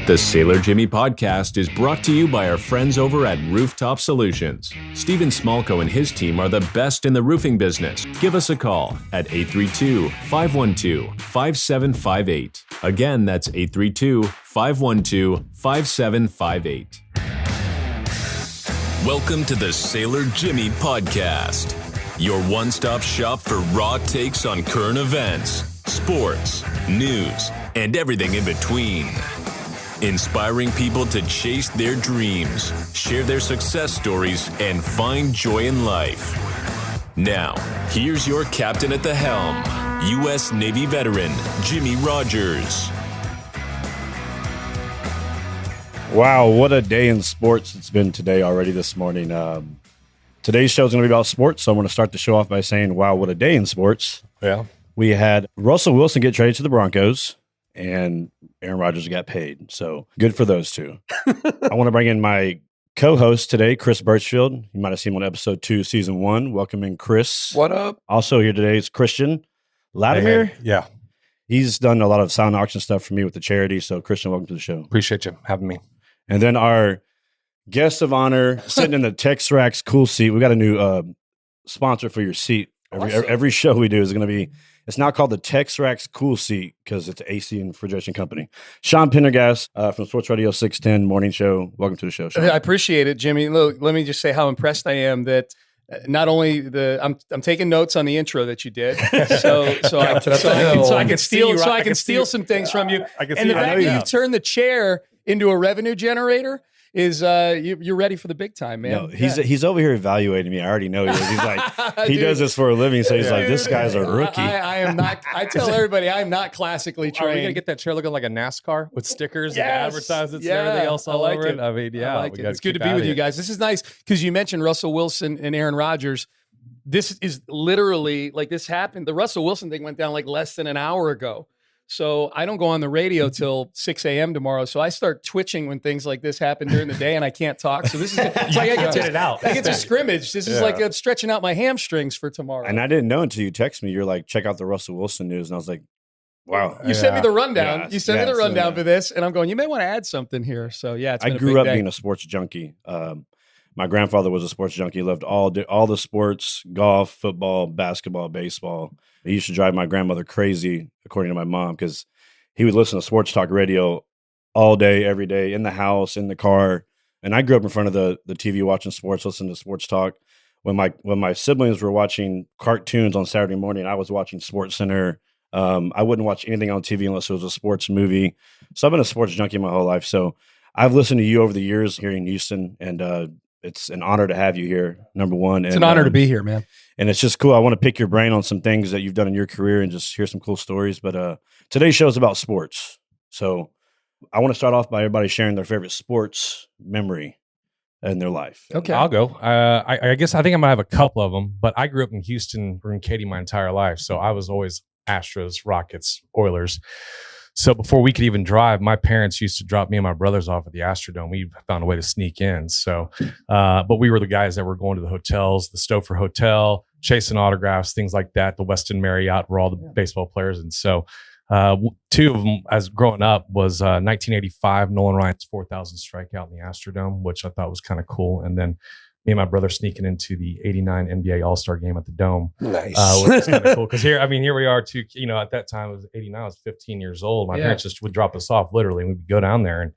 The Sailor Jimmy podcast is brought to you by our friends over at Rooftop Solutions. Steven Smolko and his team are the best in the roofing business. Give us a call at 832-512-5758. Again, that's 832-512-5758. Welcome to the Sailor Jimmy podcast, your one-stop shop for raw takes on current events, sports, news, and everything in between. Inspiring people to chase their dreams, share their success stories, and find joy in life. Now, here's your captain at the helm, U.S. Navy veteran, Jimmy Rodgers. Wow, what a day in sports it's been today already this morning. Today's show is going to be about sports, so I'm going to start the show off by saying, wow, what a day in sports. Yeah. We had Russell Wilson get traded to the Broncos, and Aaron Rodgers got paid. So good for those two. I want to bring in my co-host today, Kris Burchfield. You might have seen him on episode 2, season 1. Welcome in, Chris. What up? Also here today is Christian Latimer. Hey, yeah. He's done a lot of silent auction stuff for me with the charity. So Christian, welcome to the show. Appreciate you having me. And then our guest of honor sitting in the Tex Racks cool seat. We got a new sponsor for your seat. Every show we do is going to be, it's now called the Tex Racks cool seat because it's AC and refrigeration company. Sean Pendergast from SportsRadio 610 morning show. Welcome to the show, Sean. I appreciate it, Jimmy. Look, let me just say how impressed I am that not only I'm taking notes on the intro that you did, so I can steal some things from you. And the fact that you've turned the chair into a revenue generator is you're ready for the big time, man. No, he's over here evaluating me. I already know he is. He's like, he does this for a living, so he's like, this guy's a rookie. I am not. I tell everybody, I'm not classically trained. Are we gonna get that chair looking like a NASCAR with stickers and advertisements and everything else all over it? I mean, yeah, I like it. It's good to be with you guys. This is nice because you mentioned Russell Wilson and Aaron Rodgers. This is literally like this happened. The Russell Wilson thing went down like less than an hour ago. So I don't go on the radio till 6 a.m. tomorrow. So I start twitching when things like this happen during the day and I can't talk. So this is it's like I get to scrimmage. This is like I'm stretching out my hamstrings for tomorrow. And I didn't know until you text me. You're like, check out the Russell Wilson news. And I was like, wow. You sent me the rundown. Yes, you sent me the rundown for this. And I'm going, you may want to add something here. So yeah, I grew up being a sports junkie. My grandfather was a sports junkie. He loved all the sports, golf, football, basketball, baseball. He used to drive my grandmother crazy, according to my mom, because he would listen to sports talk radio all day, every day, in the house, in the car. And I grew up in front of the TV watching sports, listening to sports talk. When my siblings were watching cartoons on Saturday morning, I was watching Sports Center. I wouldn't watch anything on TV unless it was a sports movie. So I've been a sports junkie my whole life. So I've listened to you over the years here in Houston, and it's an honor to have you here, number one. It's an honor to be here, man. And it's just cool. I want to pick your brain on some things that you've done in your career and just hear some cool stories. But today's show is about sports. So I want to start off by everybody sharing their favorite sports memory in their life. Okay. I'll go. I guess I think I'm going to have a couple of them. But I grew up in Houston or in Katy my entire life. So I was always Astros, Rockets, Oilers. So before we could even drive, my parents used to drop me and my brothers off at the Astrodome. We found a way to sneak in. So, but we were the guys that were going to the hotels, the Stouffer Hotel, chasing autographs, things like that. The Westin Marriott were all the baseball players. And so two of them as growing up was 1985, Nolan Ryan's 4,000 strikeout in the Astrodome, which I thought was kind of cool. And then me and my brother sneaking into the 89 NBA All-Star game at the Dome. Nice. Which was kind of cool. Because here we are too, at that time it was 89, I was 15 years old. My parents just would drop us off literally and we'd go down there and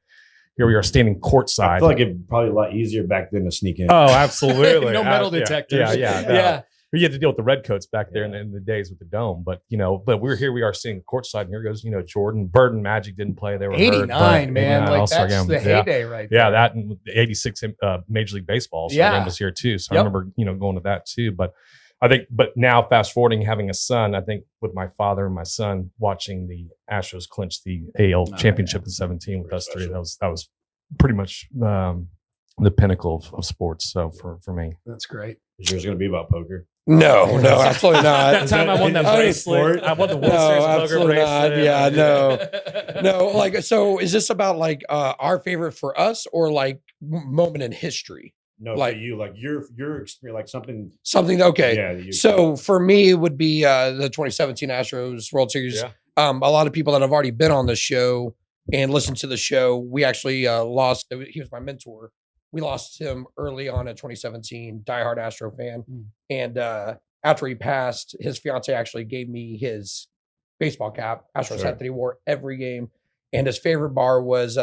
here we are standing courtside. I feel like it'd probably a lot easier back then to sneak in. Oh, absolally. No metal detectors. Yeah. You had to deal with the redcoats back there in the days with the Dome, but we are seeing courtside, and here goes Jordan, Bird, and Magic didn't play. They were 89, man. Like that's the heyday right there. Yeah, that and the 86 Major League Baseball game was here too. So I remember going to that too. But now fast forwarding, having a son, I think with my father and my son watching the Astros clinch the AL championship in 17 with us three, that was pretty much the pinnacle of sports. So for me, that's great. Is yours going to be about poker? No, absolutely not. That time I won that bracelet. I won the World Series poker bracelet. Yeah, no. Like, so is this about like our favorite for us or like moment in history? No, like for you, like your experience, like something. Okay. Yeah. So for me, it would be the 2017 Astros World Series. Yeah. A lot of people that have already been on the show and listened to the show. We actually lost. He was my mentor. We lost him early on in 2017. Diehard Astro fan, and after he passed, his fiance actually gave me his baseball cap, Astros hat that he wore every game, and his favorite bar was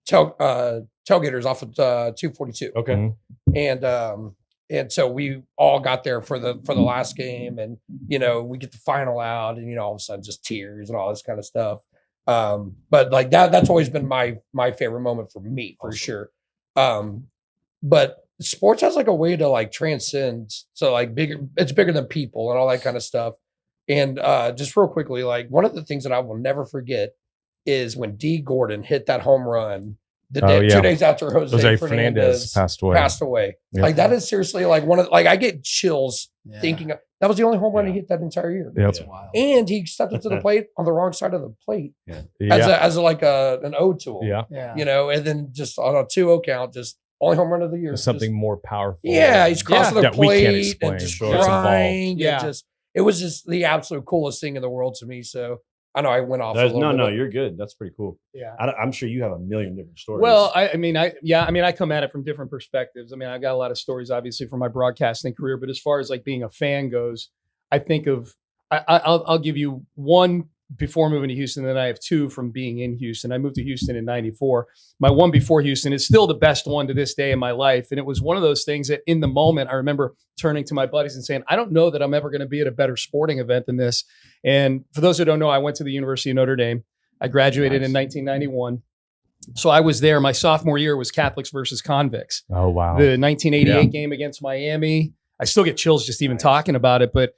Tailgaters off of 242. Okay. And so we all got there for the last game, and we get the final out, and all of a sudden just tears and all this kind of stuff. But like that's always been my favorite moment for me, for sure. But sports has like a way to like transcend, so like it's bigger than people and all that kind of stuff. And just real quickly, like one of the things that I will never forget is when D. Gordon hit that home run 2 days after Jose Fernandez passed away. Yep. Like that is seriously like I get chills thinking that was the only home run he hit that entire year. Yep. That's wild. And he stepped up to the plate on the wrong side of the plate as an ode to him. And then just on a 2-0 count, just only home run of the year. Something more powerful. Yeah, he's crossing the plate we can't explain. And just crying. It was just the absolute coolest thing in the world to me. So I know I went off. No, you're good. That's pretty cool. Yeah, I'm sure you have a million different stories. Well, I come at it from different perspectives. I mean, I've got a lot of stories, obviously, from my broadcasting career. But as far as like being a fan goes, I think I'll give you one before moving to Houston, then I have two from being in Houston. I moved to Houston in '94. My one before Houston is still the best one to this day in my life. And it was one of those things that in the moment, I remember turning to my buddies and saying, I don't know that I'm ever going to be at a better sporting event than this. And for those who don't know, I went to the University of Notre Dame. I graduated in 1991. So I was there. My sophomore year was Catholics versus Convicts. Oh, wow. The 1988 game against Miami. I still get chills just even talking about it, but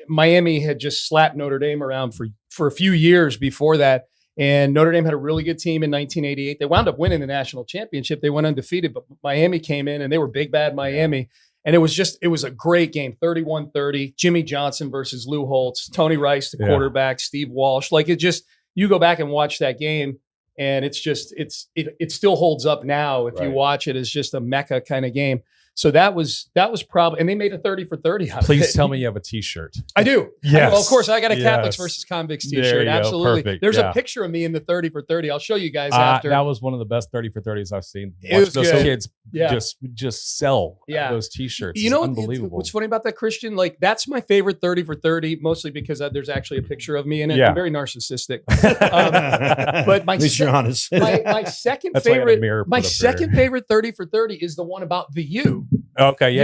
Miami had just slapped Notre Dame around for a few years before that. And Notre Dame had a really good team in 1988. They wound up winning the national championship. They went undefeated, but Miami came in and they were big, bad Miami. And it was a great game, 31-30. Jimmy Johnson versus Lou Holtz, Tony Rice, the quarterback, Steve Walsh. Like you go back and watch that game and it still holds up now. If you watch it, it's just a Mecca kind of game. So that was probably, and they made a 30 for 30 out of it. Please tell me you have a t-shirt. I do. Yes. Well, of course, I got a Catholics versus Convicts t-shirt. Absolutely. Perfect. There's a picture of me in the 30 for 30. I'll show you guys after. That was one of the best 30 for 30s I've seen. Watch those kids just sell those t-shirts. You know, unbelievable. What's funny about that, Christian? Like that's my favorite 30 for 30, mostly because there's actually a picture of me in it. Yeah. I'm very narcissistic. But at least you're honest. my second favorite 30 for 30 is the one about the U. Okay,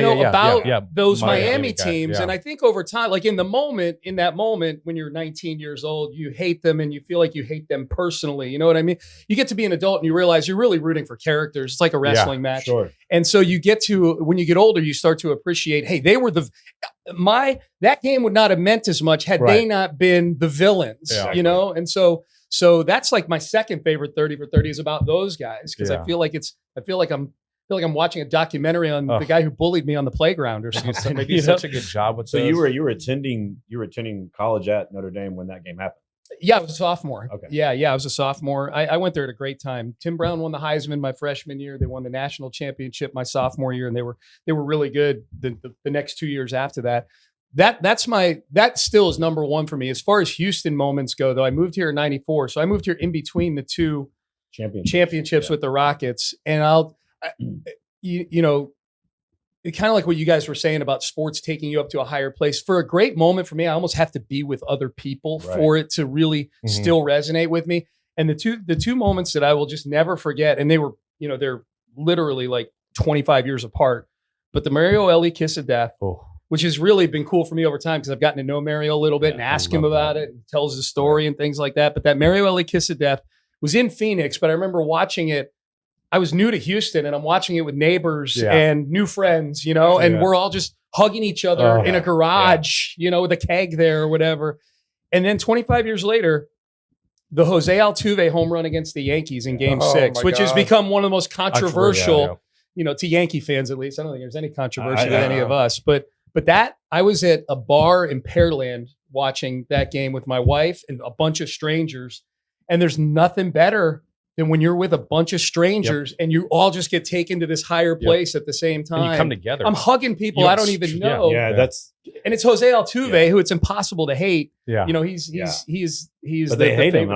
those Miami teams. And I think over time, like in that moment when you're 19 years old, you hate them and you feel like you hate them personally. You know what I mean? You get to be an adult and you realize you're really rooting for characters. It's like a wrestling match. Sure. And so when you get older, you start to appreciate, hey, they were that game would not have meant as much had they not been the villains, And so that's like my second favorite 30 for 30 is about those guys. Cause I feel like I'm watching a documentary on the guy who bullied me on the playground or something. They do such a good job with so those. you were attending college at Notre Dame when that game happened. Yeah, I was a sophomore. Okay. Yeah, I was a sophomore. I went there at a great time. Tim Brown won the Heisman my freshman year. They won the national championship my sophomore year, and they were really good the next 2 years after that. That still is number one for me. As far as Houston moments go, though, I moved here in '94, so I moved here in between the two championships with the Rockets, and kind of like what you guys were saying about sports taking you up to a higher place. For a great moment for me, I almost have to be with other people for it to really still resonate with me. And the two moments that I will just never forget, and they were, they're literally like 25 years apart, but the Mario Elie kiss of death, which has really been cool for me over time because I've gotten to know Mario a little bit and ask him about it and tells his story and things like that. But that Mario Elie kiss of death was in Phoenix, but I remember watching it. I was new to Houston and I'm watching it with neighbors and new friends, and we're all just hugging each other in a garage, with a keg there or whatever. And then 25 years later, the Jose Altuve home run against the Yankees in Game 6, which has become one of the most controversial, to Yankee fans at least. I don't think there's any controversy with any of us, but that I was at a bar in Pearland watching that game with my wife and a bunch of strangers, and there's nothing better than when you're with a bunch of strangers and you all just get taken to this higher place at the same time. And you come together. I'm hugging people I don't even know. And it's Jose Altuve, who it's impossible to hate. Yeah. He's but they hate him.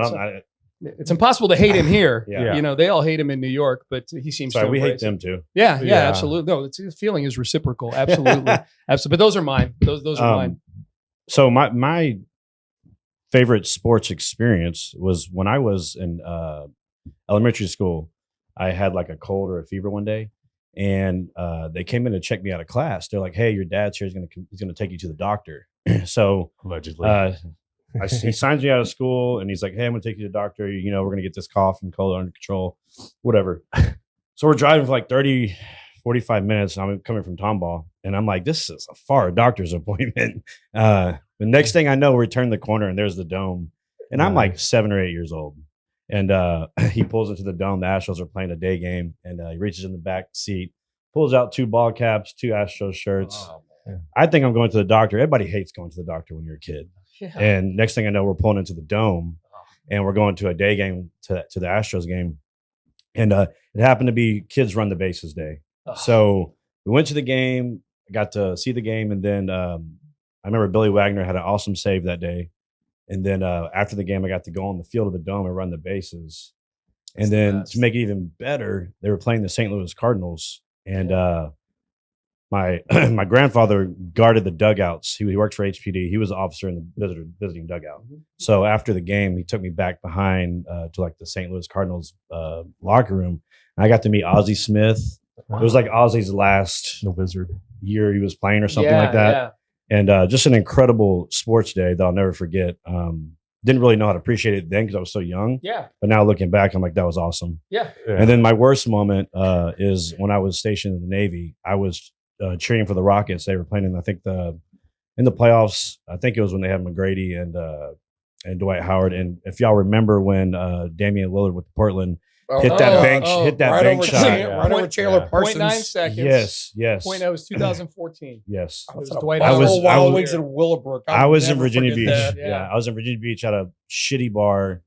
It's impossible to hate him here. Yeah. You know, they all hate him in New York, but he seems to we hate embrace it. them too. Yeah, Yeah. absolutely. No, the feeling is reciprocal. Absolutely. Absolutely. But those are mine. Those are mine. So my favorite sports experience was when I was in elementary school. I had like a cold or a fever one day, and they came in to check me out of class. They're like, "Hey, your dad's here. He's gonna take you to the doctor." So Allegedly. he signs me out of school, and he's like, "Hey, I'm gonna take you to the doctor. You know, we're gonna get this cough and cold under control, whatever." So we're driving for like 30, 45 minutes, and I'm coming from Tomball, and I'm like, "This is a far doctor's appointment." The next thing I know, we turn the corner, and there's the Dome, and I'm like 7 or 8 years old. And he pulls into the Dome. The Astros are playing a day game, and he reaches in the back seat, pulls out 2 ball caps, 2 Astros shirts. Oh, I think I'm going to the doctor. Everybody hates going to the doctor when you're a kid. Yeah. And next thing I know, we're pulling into the Dome, and we're going to a day game to the Astros game. And it happened to be Kids Run the Bases Day. So we went to the game, got to see the game, and then I remember Billy Wagner had an awesome save that day. And then after the game, I got to go on the field of the Dome and run the bases. And then to make it even better, they were playing the St. Louis Cardinals. And my my grandfather guarded the dugouts. He worked for HPD. He was an officer in the visiting dugout. So after the game, he took me back behind to like the St. Louis Cardinals locker room. And I got to meet Ozzie Smith. It was like Ozzie's last year he was playing or something like that. Yeah. And just an incredible sports day that I'll never forget. Didn't really know how to appreciate it then because I was so young. Yeah. But now looking back, I'm like, that was awesome. Yeah. And then my worst moment is when I was stationed in the Navy. I was cheering for the Rockets. They were playing in, I think, in the playoffs. I think it was when they had McGrady and Dwight Howard. And if y'all remember when Damian Lillard with Portland hit that bank shot. Right over Chandler Parsons. 0.9 seconds. Yes. That was 2014. Yes. It was Dwight Dwight Howard. Howard. Wild Wings in Willowbrook. I was in Virginia Beach. Yeah. I was in Virginia Beach at a shitty bar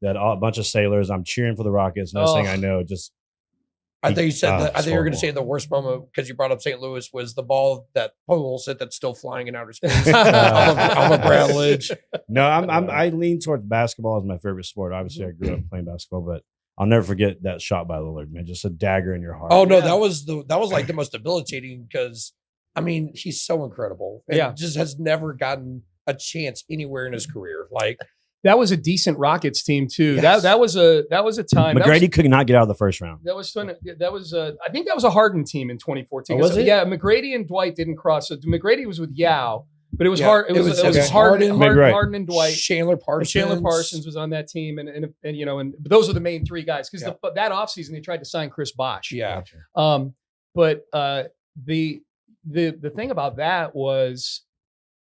that a bunch of sailors. I'm cheering for the Rockets. Next thing I know, just I think you said that. I think you were going to horrible. say the worst moment because you brought up St. Louis was the ball that Pujols hit that's still flying in outer space. I'm a Brad Lidge. No, I lean towards basketball as my favorite sport. Obviously, I grew up playing basketball, but I'll never forget that shot by Lillard, man. Just a dagger in your heart. Oh no, that was like the most debilitating because I mean he's so incredible. And just has never gotten a chance anywhere in his career. Like that was a decent Rockets team too. Yes. That was a time. McGrady could not get out of the first round. That was fun. That was I think that was a Harden team in 2014. Oh, was it? Yeah, McGrady and Dwight didn't cross. So McGrady was with Yao, but it was Yeah, hard. It was Harden, Right. Harden and Dwight. Chandler Parsons. Chandler Parsons was on that team, and you know, and those are the main 3 guys because that offseason they tried to sign Chris Bosh. Yeah. But the thing about that was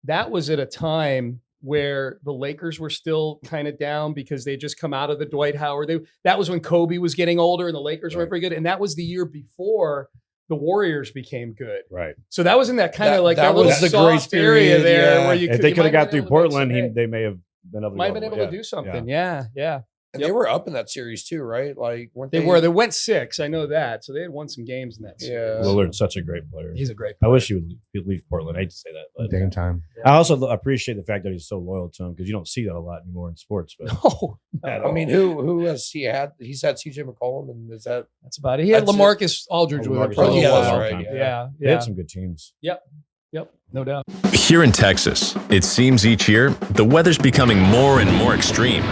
at a time where the Lakers were still kind of down because they just come out of the Dwight Howard. That was when Kobe was getting older and the Lakers weren't very good, and that was the year before the Warriors became good. Right. So that was in that kind of like that that little was the soft grace area period, there where you If they could have might got through been able to make Portland, some- they may have been able to might go have been all the able way. to do something. Yeah. Yeah. And they were up in that series too, right? Like weren't They were. They went 6. I know that. So they had won some games in that series. Yeah. Lillard's such a great player. He's a great I player. wish he would leave Portland. I hate to say that, but Dame time. I also appreciate the fact that he's so loyal to him because you don't see that a lot anymore in sports. But Oh, I mean, who has he had? He's had CJ McCollum, and is that that's about it. He had That's LaMarcus Aldridge with him LaMarcus for a little Aldridge, yeah, while. that's right, Yeah. they had some good teams. Yep. No doubt. Here in Texas, it seems each year the weather's becoming more and more extreme.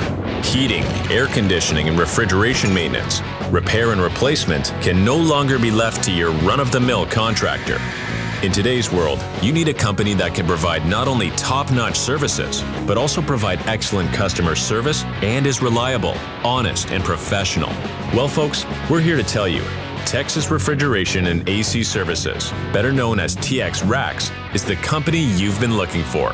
Heating, air conditioning, and refrigeration maintenance, repair and replacement can no longer be left to your run-of-the-mill contractor. In today's world, you need a company that can provide not only top-notch services, but also provide excellent customer service and is reliable, honest, and professional. Well, folks, we're here to tell you, Texas Refrigeration and AC Services, better known as TX Racks, is the company you've been looking for.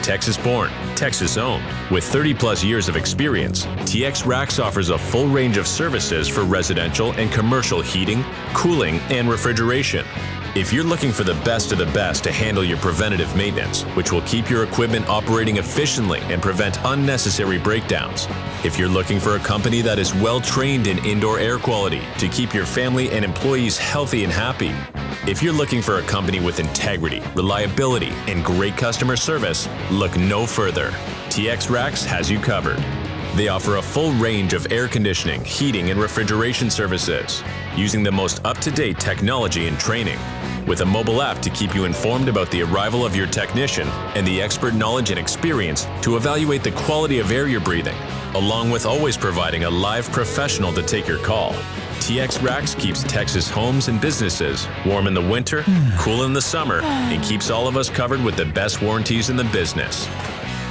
Texas-born, Texas-owned. With 30-plus years of experience, TX Racks offers a full range of services for residential and commercial heating, cooling, and refrigeration. If you're looking for the best of the best to handle your preventative maintenance, which will keep your equipment operating efficiently and prevent unnecessary breakdowns. If you're looking for a company that is well-trained in indoor air quality to keep your family and employees healthy and happy. If you're looking for a company with integrity, reliability, and great customer service, look no further. TX Racks has you covered. They offer a full range of air conditioning, heating, and refrigeration services, using the most up-to-date technology and training, with a mobile app to keep you informed about the arrival of your technician and the expert knowledge and experience to evaluate the quality of air you're breathing, along with always providing a live professional to take your call. TX Racks keeps Texas homes and businesses warm in the winter, cool in the summer, and keeps all of us covered with the best warranties in the business.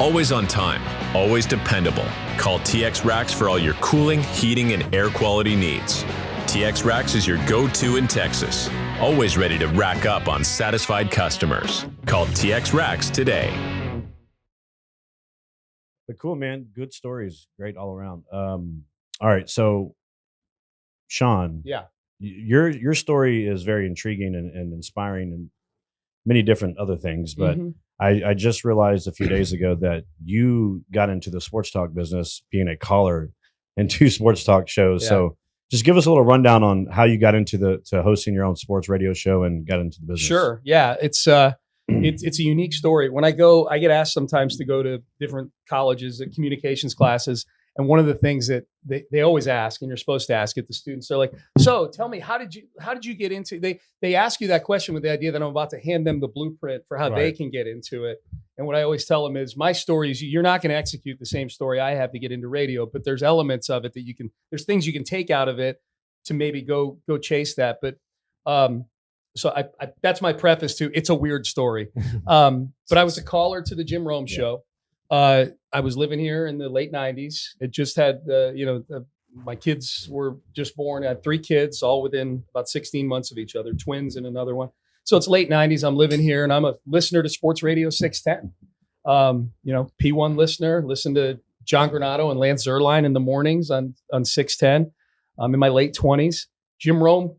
Always on time, always dependable. Call TX Racks for all your cooling, heating, and air quality needs. TX Racks is your go-to in Texas. Always ready to rack up on satisfied customers. Call TX Racks today. But cool, man. Good stories. Great all around. All right. So, Sean, Yeah. your story is very intriguing and inspiring and many different other things. But I just realized a few days ago that you got into the sports talk business being a caller in 2 sports talk shows. Yeah. So just give us a little rundown on how you got into to hosting your own sports radio show and got into the business. Sure. Yeah. It's a unique story. When I get asked sometimes to go to different colleges, communications classes. And one of the things that they always ask, and you're supposed to ask it, the students, they're like, so tell me, how did you get into, they ask you that question with the idea that I'm about to hand them the blueprint for how they can get into it. And what I always tell them is my story is you're not going to execute the same story I have to get into radio, but there's elements of it that there's things you can take out of it to maybe go chase that. But, so I that's my preface to, it's a weird story. But I was a caller to the Jim Rome show. I was living here in the late 90s. It just had, my kids were just born. I had 3 kids, all within about 16 months of each other, twins and another one. So it's late 90s. I'm living here and I'm a listener to Sports Radio 610. P1 listener, listen to John Granato and Lance Zerline in the mornings on 610. I'm in my late 20s. Jim Rome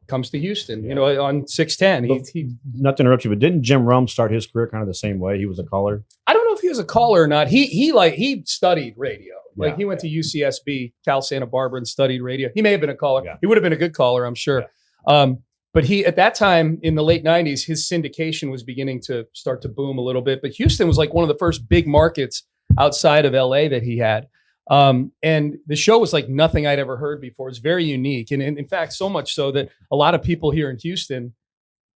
comes to Houston, on 610. He Not to interrupt you, but didn't Jim Rome start his career kind of the same way? He was a caller. I don't know if he was a caller or not. He studied radio. He went to UCSB, Cal Santa Barbara, and studied radio. He may have been a caller. Yeah. He would have been a good caller, I'm sure. Yeah. But he, at that time in the late 90s, his syndication was beginning to start to boom a little bit. But Houston was like one of the first big markets outside of LA that he had. And the show was like nothing I'd ever heard before. It's very unique. And in fact, so much so that a lot of people here in Houston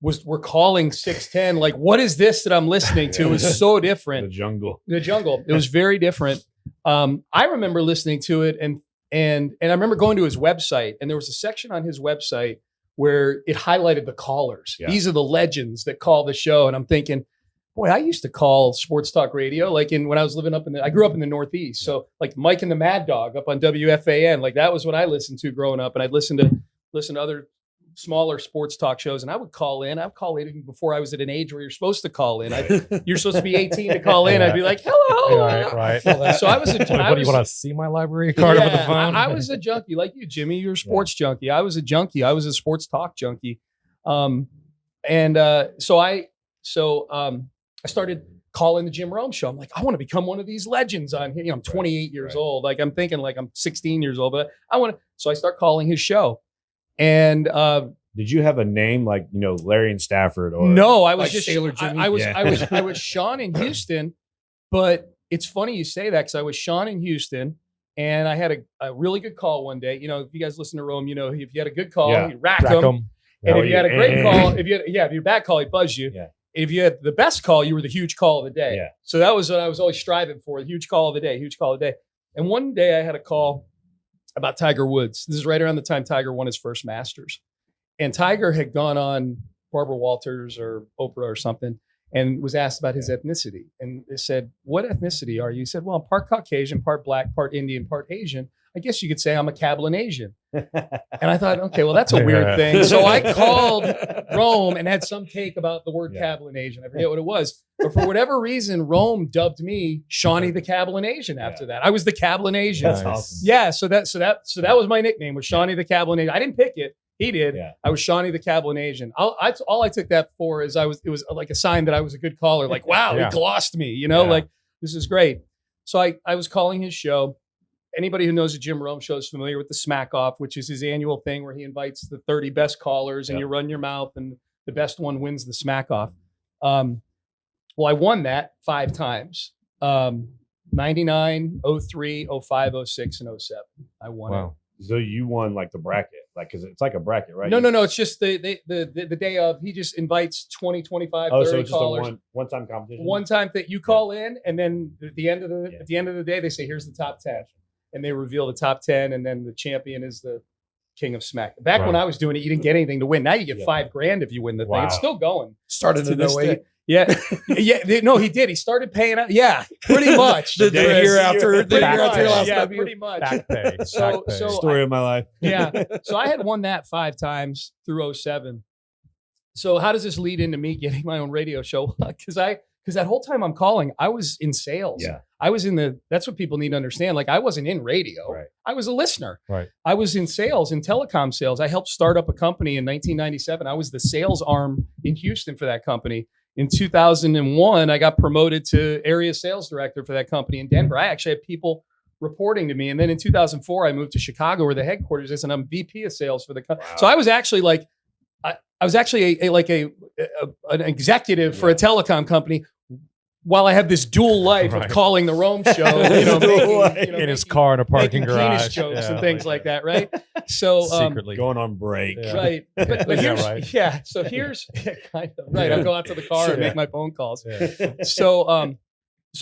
were calling 610, like, what is this that I'm listening to? It was so different. The jungle. It was very different. I remember listening to it and I remember going to his website, and there was a section on his website where it highlighted the callers. Yeah. These are the legends that call the show. And I'm thinking, boy, I used to call sports talk radio, like when I was living I grew up in the Northeast. So like Mike and the Mad Dog up on WFAN, like that was what I listened to growing up. And I'd listen to other smaller sports talk shows, and I would call in. I'd call in even before I was at an age where you're supposed to call in. You're supposed to be 18 to call in. I'd be like, hello. Right. So I was what do you want to see my library card over the phone? I was a junkie like you, Jimmy. You're a sports junkie. I was a junkie. I was a sports talk junkie. So I started calling the Jim Rome show. I'm like, I want to become one of these legends on here. I'm 28 years old. Like I'm thinking like I'm 16 years old, but so I start calling his show. And did you have a name like Larry and Stafford or no? I was like just Sailor Jimmy. I was Sean in Houston, but it's funny you say that because I was Sean in Houston, and I had a really good call one day. If you guys listen to Rome, if you had a good call, you rack them. And if you had a great call, if you had your bad call, he buzzed you. Yeah. If you had the best call, you were the huge call of the day. Yeah. So that was what I was always striving for, the huge call of the day. And one day I had a call about Tiger Woods. This is right around the time Tiger won his first Masters. And Tiger had gone on Barbara Walters or Oprah or something and was asked about his ethnicity. And they said, what ethnicity are you? He said, well, I'm part Caucasian, part Black, part Indian, part Asian. I guess you could say I'm a Cablinasian. And I thought, okay, well, that's a weird thing. So I called Rome and had some take about the word Cablinasian. I forget what it was. But for whatever reason, Rome dubbed me Shawnee the Cablinasian after that. I was the Cablinasian. That's awesome. Yeah, so that was my nickname, was Shawnee the Cablinasian. I didn't pick it. He did. Yeah. I was Shawnee the Cablinasian. All I took that for is it was like a sign that I was a good caller. Like, wow, he glossed me, like, this is great. So I was calling his show. Anybody who knows the Jim Rome show is familiar with the Smack Off, which is his annual thing where he invites the 30 best callers and you run your mouth and the best one wins the Smack Off. Well, I won that 5 times. 99, 03, 05, 06, and 07. I won it. So you won like the bracket, like because it's like a bracket, right? No. It's just the day of. He just invites 20, 25, 30 so it's callers. just a one-time competition. One time that you call in, and then at the end of the day, they say, "Here's the top 10," and they reveal the top 10, and then the champion is the King of Smack. Back when I was doing it, you didn't get anything to win. Now you get $5,000 if you win the thing. It's still going. Started in 08. Yeah. No, he did. He started paying out. Yeah, pretty much. the year after last time. Pretty much. Back pay. So story of my life. Yeah. So I had won that 5 times through 07. So how does this lead into me getting my own radio show? Because that whole time I'm calling, I was in sales. Yeah. I was that's what people need to understand. Like I wasn't in radio. Right. I was a listener. Right. I was in sales, in telecom sales. I helped start up a company in 1997. I was the sales arm in Houston for that company. In 2001, I got promoted to area sales director for that company in Denver. I actually had people reporting to me. And then in 2004, I moved to Chicago where the headquarters is, and I'm VP of sales for the company. Wow. So I was actually like, I was actually an executive for a telecom company while I have this dual life of calling the Rome show, in his car in a parking garage, penis jokes and things like that, right? So secretly going on break, right? But here's, so here's kind of right. I'll go out to the car and make my phone calls. Yeah. So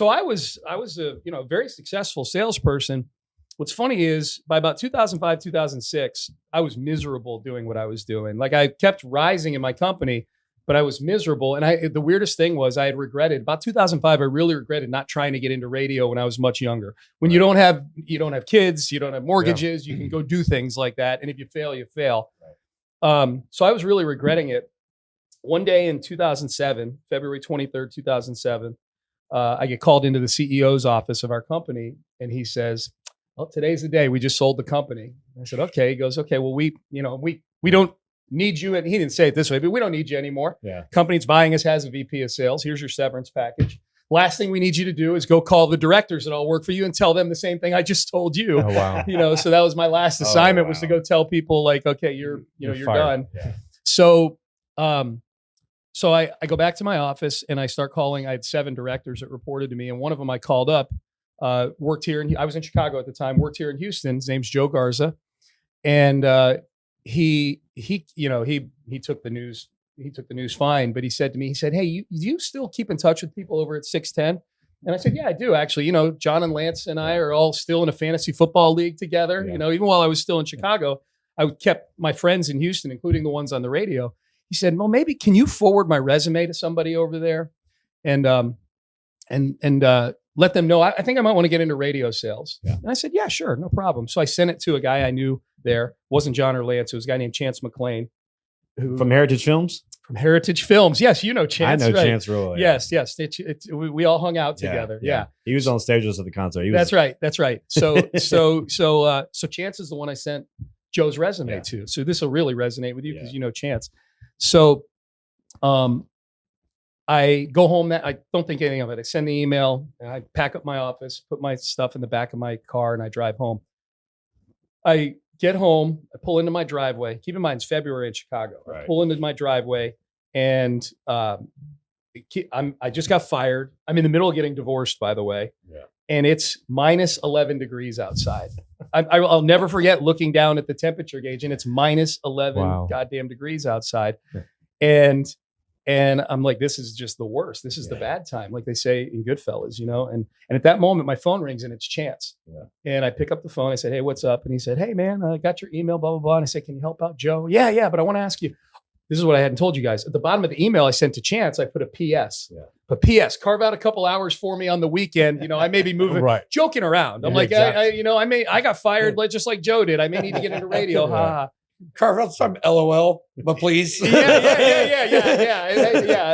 I was a very successful salesperson. What's funny is by about 2005, 2006, I was miserable doing what I was doing. Like I kept rising in my company, but I was miserable. And the weirdest thing was I had regretted about 2005. I really regretted not trying to get into radio when I was much younger. When you don't have kids, you don't have mortgages, you can go do things like that. And if you fail, you fail. Right. So I was really regretting it. One day in 2007, February 23rd, 2007, I get called into the CEO's office of our company. And he says, "Well, today's the day. We just sold the company." I said, "Okay." He goes, "Okay, well, we don't need you." And he didn't say it this way, but we don't need you anymore. Yeah. Company's buying us, has a VP of sales. Here's your severance package. Last thing we need you to do is go call the directors that all work for you and tell them the same thing I just told you. Oh, wow. So that was my last assignment was to go tell people like, okay, you're done. Yeah. So I go back to my office and I start calling. I had 7 directors that reported to me. And one of them I called up, worked here. I was in Chicago at the time, worked here in Houston. His name's Joe Garza. And, he took the news. He took the news fine, but he said to me, "Hey, you still keep in touch with people over at 610?" And I said, "Yeah, I do actually. John and Lance and I are all still in a fantasy football league together. Yeah. Even while I was still in Chicago, I kept my friends in Houston, including the ones on the radio." He said, "Well, maybe can you forward my resume to somebody over there, and let them know I think I might want to get into radio sales." Yeah. And I said, "Yeah, sure, no problem." So I sent it to a guy I knew there. It wasn't John or Lance. It was a guy named Chance McLean. From Heritage Films? From Heritage Films. Yes, you know Chance. I know Chance real well. Yes. We all hung out together. Yeah. He was on stage at the concert. That's right. So Chance is the one I sent Joe's resume to. So this will really resonate with you because you know Chance. So I go home. I don't think anything of it. I send the email. And I pack up my office, put my stuff in the back of my car, and I drive home. I get home. I pull into my driveway. Keep in mind, it's February in Chicago. Right. I pull into my driveway, and I just got fired. I'm in the middle of getting divorced, by the way. Yeah. And it's minus 11 degrees outside. I'll never forget looking down at the temperature gauge, and it's minus 11 goddamn degrees outside. Yeah. And I'm like, this is just the worst. This is the bad time, like they say in Goodfellas, And at that moment, my phone rings and it's Chance. Yeah. And I pick up the phone. I said, "Hey, what's up?" And he said, "Hey, man, I got your email, blah, blah, blah." And I said, "Can you help out Joe?" Yeah, but I want to ask you. This is what I hadn't told you guys. At the bottom of the email I sent to Chance, I put a PS. Yeah. But PS, carve out a couple hours for me on the weekend. I may be moving, joking around. I'm like, exactly. I got fired just like Joe did. I may need to get into radio. Ha. Carve out some LOL, but please. Yeah.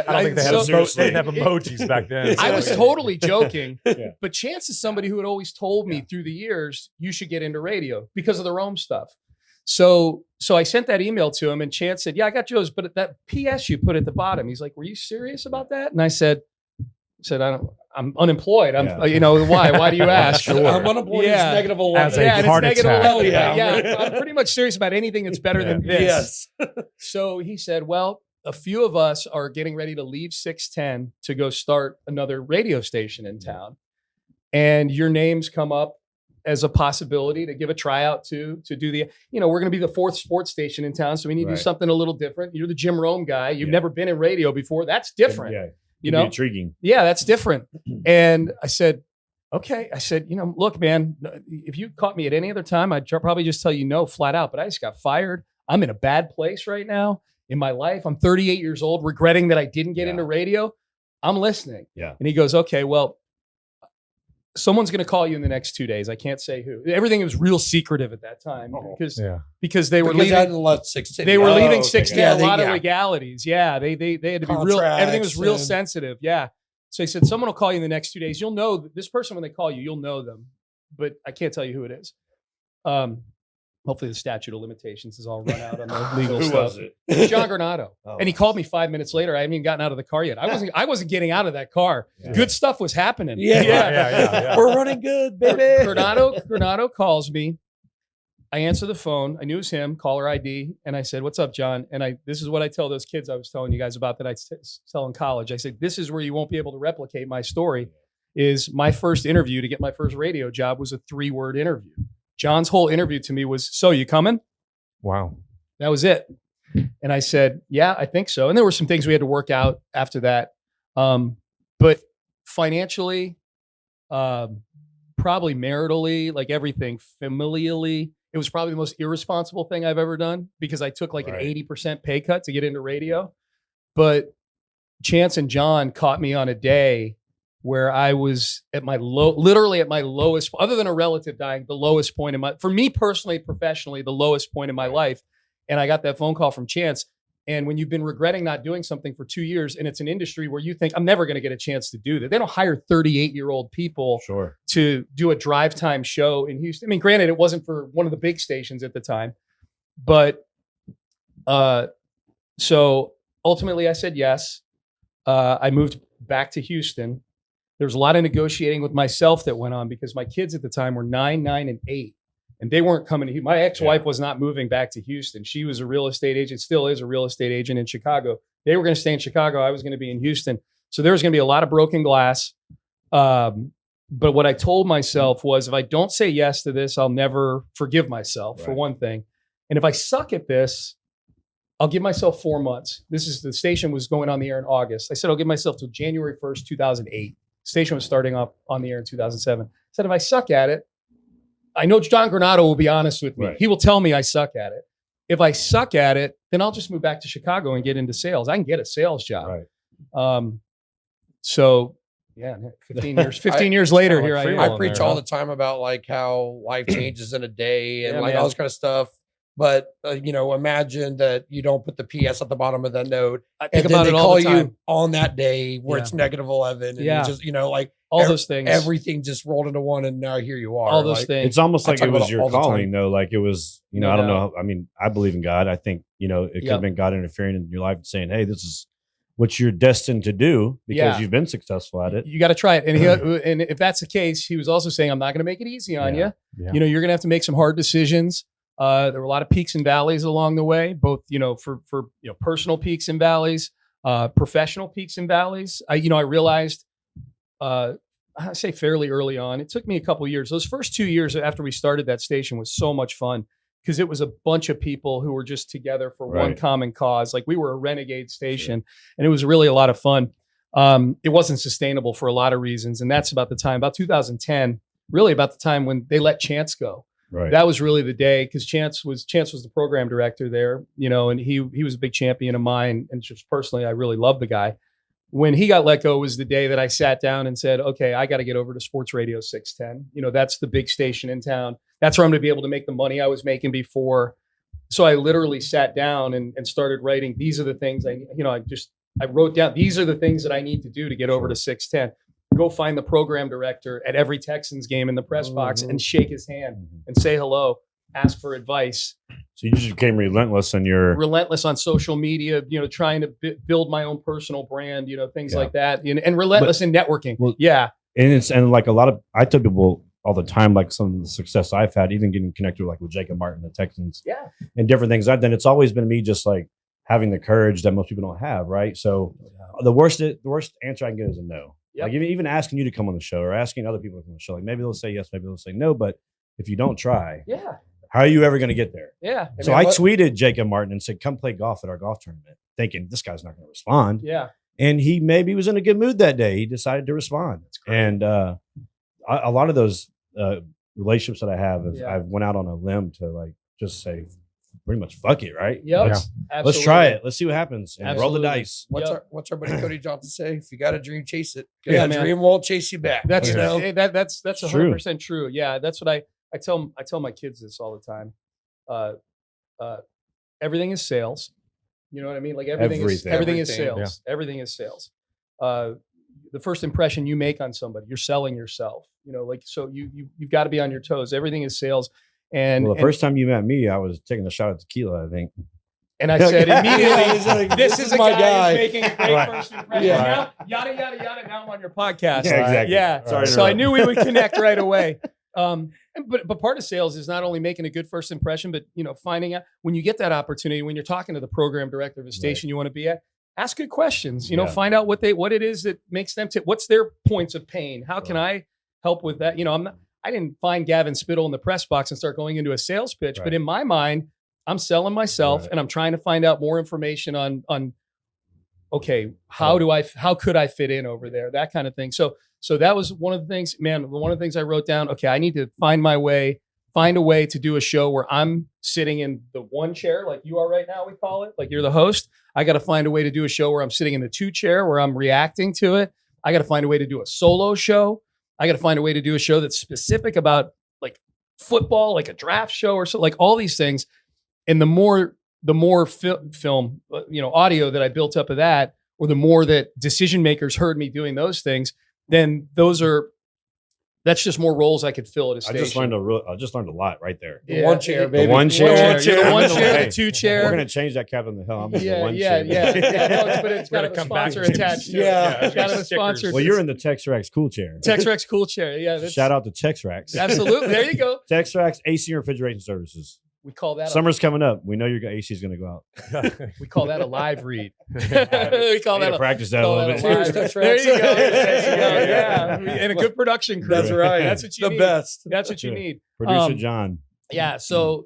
I don't think they didn't have emojis back then. I was totally joking, but Chance is somebody who had always told me through the years, you should get into radio because of the Rome stuff. So I sent that email to him, and Chance said, "Yeah, I got Joe's, but that PS you put at the bottom." He's like, "Were you serious about that?" And I said, I'm unemployed. Why? Why do you ask? Sure. I'm unemployed. It's negative 11. As a heart attack. Yeah. I'm pretty much serious about anything that's better than this. Yes. So he said, "Well, a few of us are getting ready to leave 610 to go start another radio station in town. and your names come up as a possibility to give a tryout to do the, we're going to be the 4th sports station in town. So we need to do something a little different. You're the Jim Rome guy. You've never been in radio before. That's different. Yeah. Intriguing. Yeah, that's different. And I said, okay. I said, look, man, if you caught me at any other time, I'd probably just tell you no flat out, but I just got fired. I'm in a bad place right now in my life. I'm 38 years old, regretting that I didn't get into radio. I'm listening. Yeah. And he goes, okay, well, someone's going to call you in the next 2 days. I can't say who. Everything was real secretive at that time because they were leaving. They were leaving 16. A lot of legalities. Yeah, they had to be real. Everything was real sensitive. Yeah. So he said, someone will call you in the next 2 days. You'll know this person when they call you. You'll know them, but I can't tell you who it is. Hopefully the statute of limitations is all run out on the legal Who stuff. was it? John Granado. And he called me 5 minutes later. I hadn't even gotten out of the car yet. I wasn't getting out of that car. Yeah. Good stuff was happening. Yeah. We're running good, baby. Granado calls me. I answer the phone. I knew it was him, caller ID. And I said, what's up, John? And this is what I tell those kids I was telling you guys about that I tell in college. I said, this is where you won't be able to replicate my story. Is my first interview to get my first radio job was a 3-word interview. John's whole interview to me was, so you coming? Wow. That was it. And I said, yeah, I think so. And there were some things we had to work out after that. But financially, probably maritally, like everything, familially, it was probably the most irresponsible thing I've ever done because I took like an 80% pay cut to get into radio. But Chance and John caught me on a day where I was at my literally at my lowest, other than a relative dying, the lowest point for me personally, professionally, the lowest point in my life. And I got that phone call from Chance. And when you've been regretting not doing something for 2 years, and it's an industry where you think, I'm never going to get a chance to do that. They don't hire 38-year-old people to do a drive time show in Houston. I mean, granted, it wasn't for one of the big stations at the time, but so ultimately I said yes. I moved back to Houston. There was a lot of negotiating with myself that went on because my kids at the time were 9, 9, and 8. And they weren't coming to Houston. My ex-wife was not moving back to Houston. She was a real estate agent, still is a real estate agent in Chicago. They were going to stay in Chicago. I was going to be in Houston. So there was going to be a lot of broken glass. But what I told myself was, if I don't say yes to this, I'll never forgive myself, for one thing. And if I suck at this, I'll give myself 4 months. The station was going on the air in August. I said, I'll give myself till January 1st, 2008. Station was starting up on the air in 2007. I said, if I suck at it, I know John Granado will be honest with me. Right. He will tell me I suck at it. If I suck at it, then I'll just move back to Chicago and get into sales. I can get a sales job. Right. So yeah, 15 years later, here I am. I preach all the time about like how life changes in a day and all this kind of stuff. But, imagine that you don't put the PS at the bottom of that note. And then they call you on that day where it's -11. And you just, all those things. Everything just rolled into one. And now here you are. All those things. It's almost like it was your calling, though. Like it was, I don't know. I mean, I believe in God. I think, it could have been God interfering in your life and saying, hey, this is what you're destined to do because you've been successful at it. You got to try it. And if that's the case, he was also saying, I'm not going to make it easy on you. Yeah. You're going to have to make some hard decisions. There were a lot of peaks and valleys along the way, both, for personal peaks and valleys, professional peaks and valleys. I realized, I say fairly early on, it took me a couple of years. Those first 2 years after we started that station was so much fun because it was a bunch of people who were just together for one common cause. Like we were a renegade station and it was really a lot of fun. It wasn't sustainable for a lot of reasons. And that's about 2010, really about the time when they let Chance go. Right. That was really the day because Chance was the program director there, and he was a big champion of mine. And just personally, I really loved the guy. When he got let go was the day that I sat down and said, okay, I got to get over to SportsRadio 610. That's the big station in town. That's where I'm going to be able to make the money I was making before. So I literally sat down and started writing. These are the things I wrote down. These are the things that I need to do to get over to 610. Go find the program director at every Texans game in the press box and shake his hand and say hello, ask for advice. So you just became relentless on social media, trying to build my own personal brand, things like that, and relentless in networking. Well, and like a lot of, I tell people all the time, like some of the success I've had, even getting connected with Jacob Martin, the Texans, and different things I've done. It's always been me just like having the courage that most people don't have, right? So the worst answer I can get is a no. Yep. Like even asking you to come on the show or asking other people to come on the show, like maybe they'll say yes, maybe they'll say no, but if you don't try, Yeah. how are you ever going to get there? Yeah. So I tweeted Jacob Martin and said, come play golf at our golf tournament, thinking this guy's not going to respond. Yeah. And he maybe was in a good mood that day. He decided to respond. That's great. And a lot of those relationships that I have, Yeah. I've went out on a limb to like just say pretty much fuck it, right? Yep. Let's try it. Let's see what happens and roll the Absolutely. dice. What's our buddy Cody Johnson say? If you got a dream, chase it. Yeah, A man. dream won't chase you back. That's you know. that's True. 100% true. Yeah, that's what I tell my kids this all the time. Everything is sales. You know what I mean? Like everything is Everything. sales. Everything is sales. The first impression you make on somebody, you're selling yourself. You know, like so you've got to be on your toes. Everything is sales. And Well, the first time you met me, I was taking a shot at tequila, I think. and I said immediately, He's like, this is a my guy who's making a great Right. first impression. Yeah. Now, yada yada yada. Now I'm on your podcast. Yeah, exactly. Yeah. Sorry to So I interrupt. knew we would connect right away. But part of sales is not only making a good first impression, but finding out when you get that opportunity, when you're talking to the program director of a station you want to be at, ask good questions. Yeah. Find out what it is that makes them tick. What's their points of pain? How can I help with that? I didn't find Gavin Spittle in the press box and start going into a sales pitch, but Right. in my mind, I'm selling myself Right. and I'm trying to find out more information on okay, how could I fit in over there? That kind of thing. So that was one of the things, man, one of the things I wrote down. Okay, I need to find a way to do a show where I'm sitting in the one chair, like you are right now, we call it, like you're the host. I got to find a way to do a show where I'm sitting in the two chair where I'm reacting to it. I got to find a way to do a solo show. I got to find a way to do a show that's specific about like football, like a draft show or so, like all these things. And the more film, audio that I built up of that, or the more that decision makers heard me doing those things, then that's just more roles I could fill at a I station. just learned a lot right there. The one chair, The baby. one chair. The one chair, Hey, the two We're chair. gonna change that cap on the hill. I'm in the one Yeah. chair. No, but it's We're got gonna a come back sponsor and- attached to Yeah. it. It's got a Stickers. sponsor. Well, you're in the Texrax cool chair. Texrex cool chair. Yeah. That's, Shout out to Texrax. Absolutely. There you go. Texrax AC and refrigeration services. We call that Summer's coming up. We know your AC is going to go out. we call that a live read. we call I that need to a practice that a call little that bit. a live Cheers, read. Texrex. There you go. There you go. Yeah. And a good production crew. That's right. That's what you The need. best. That's what you need. Producer John. Yeah. So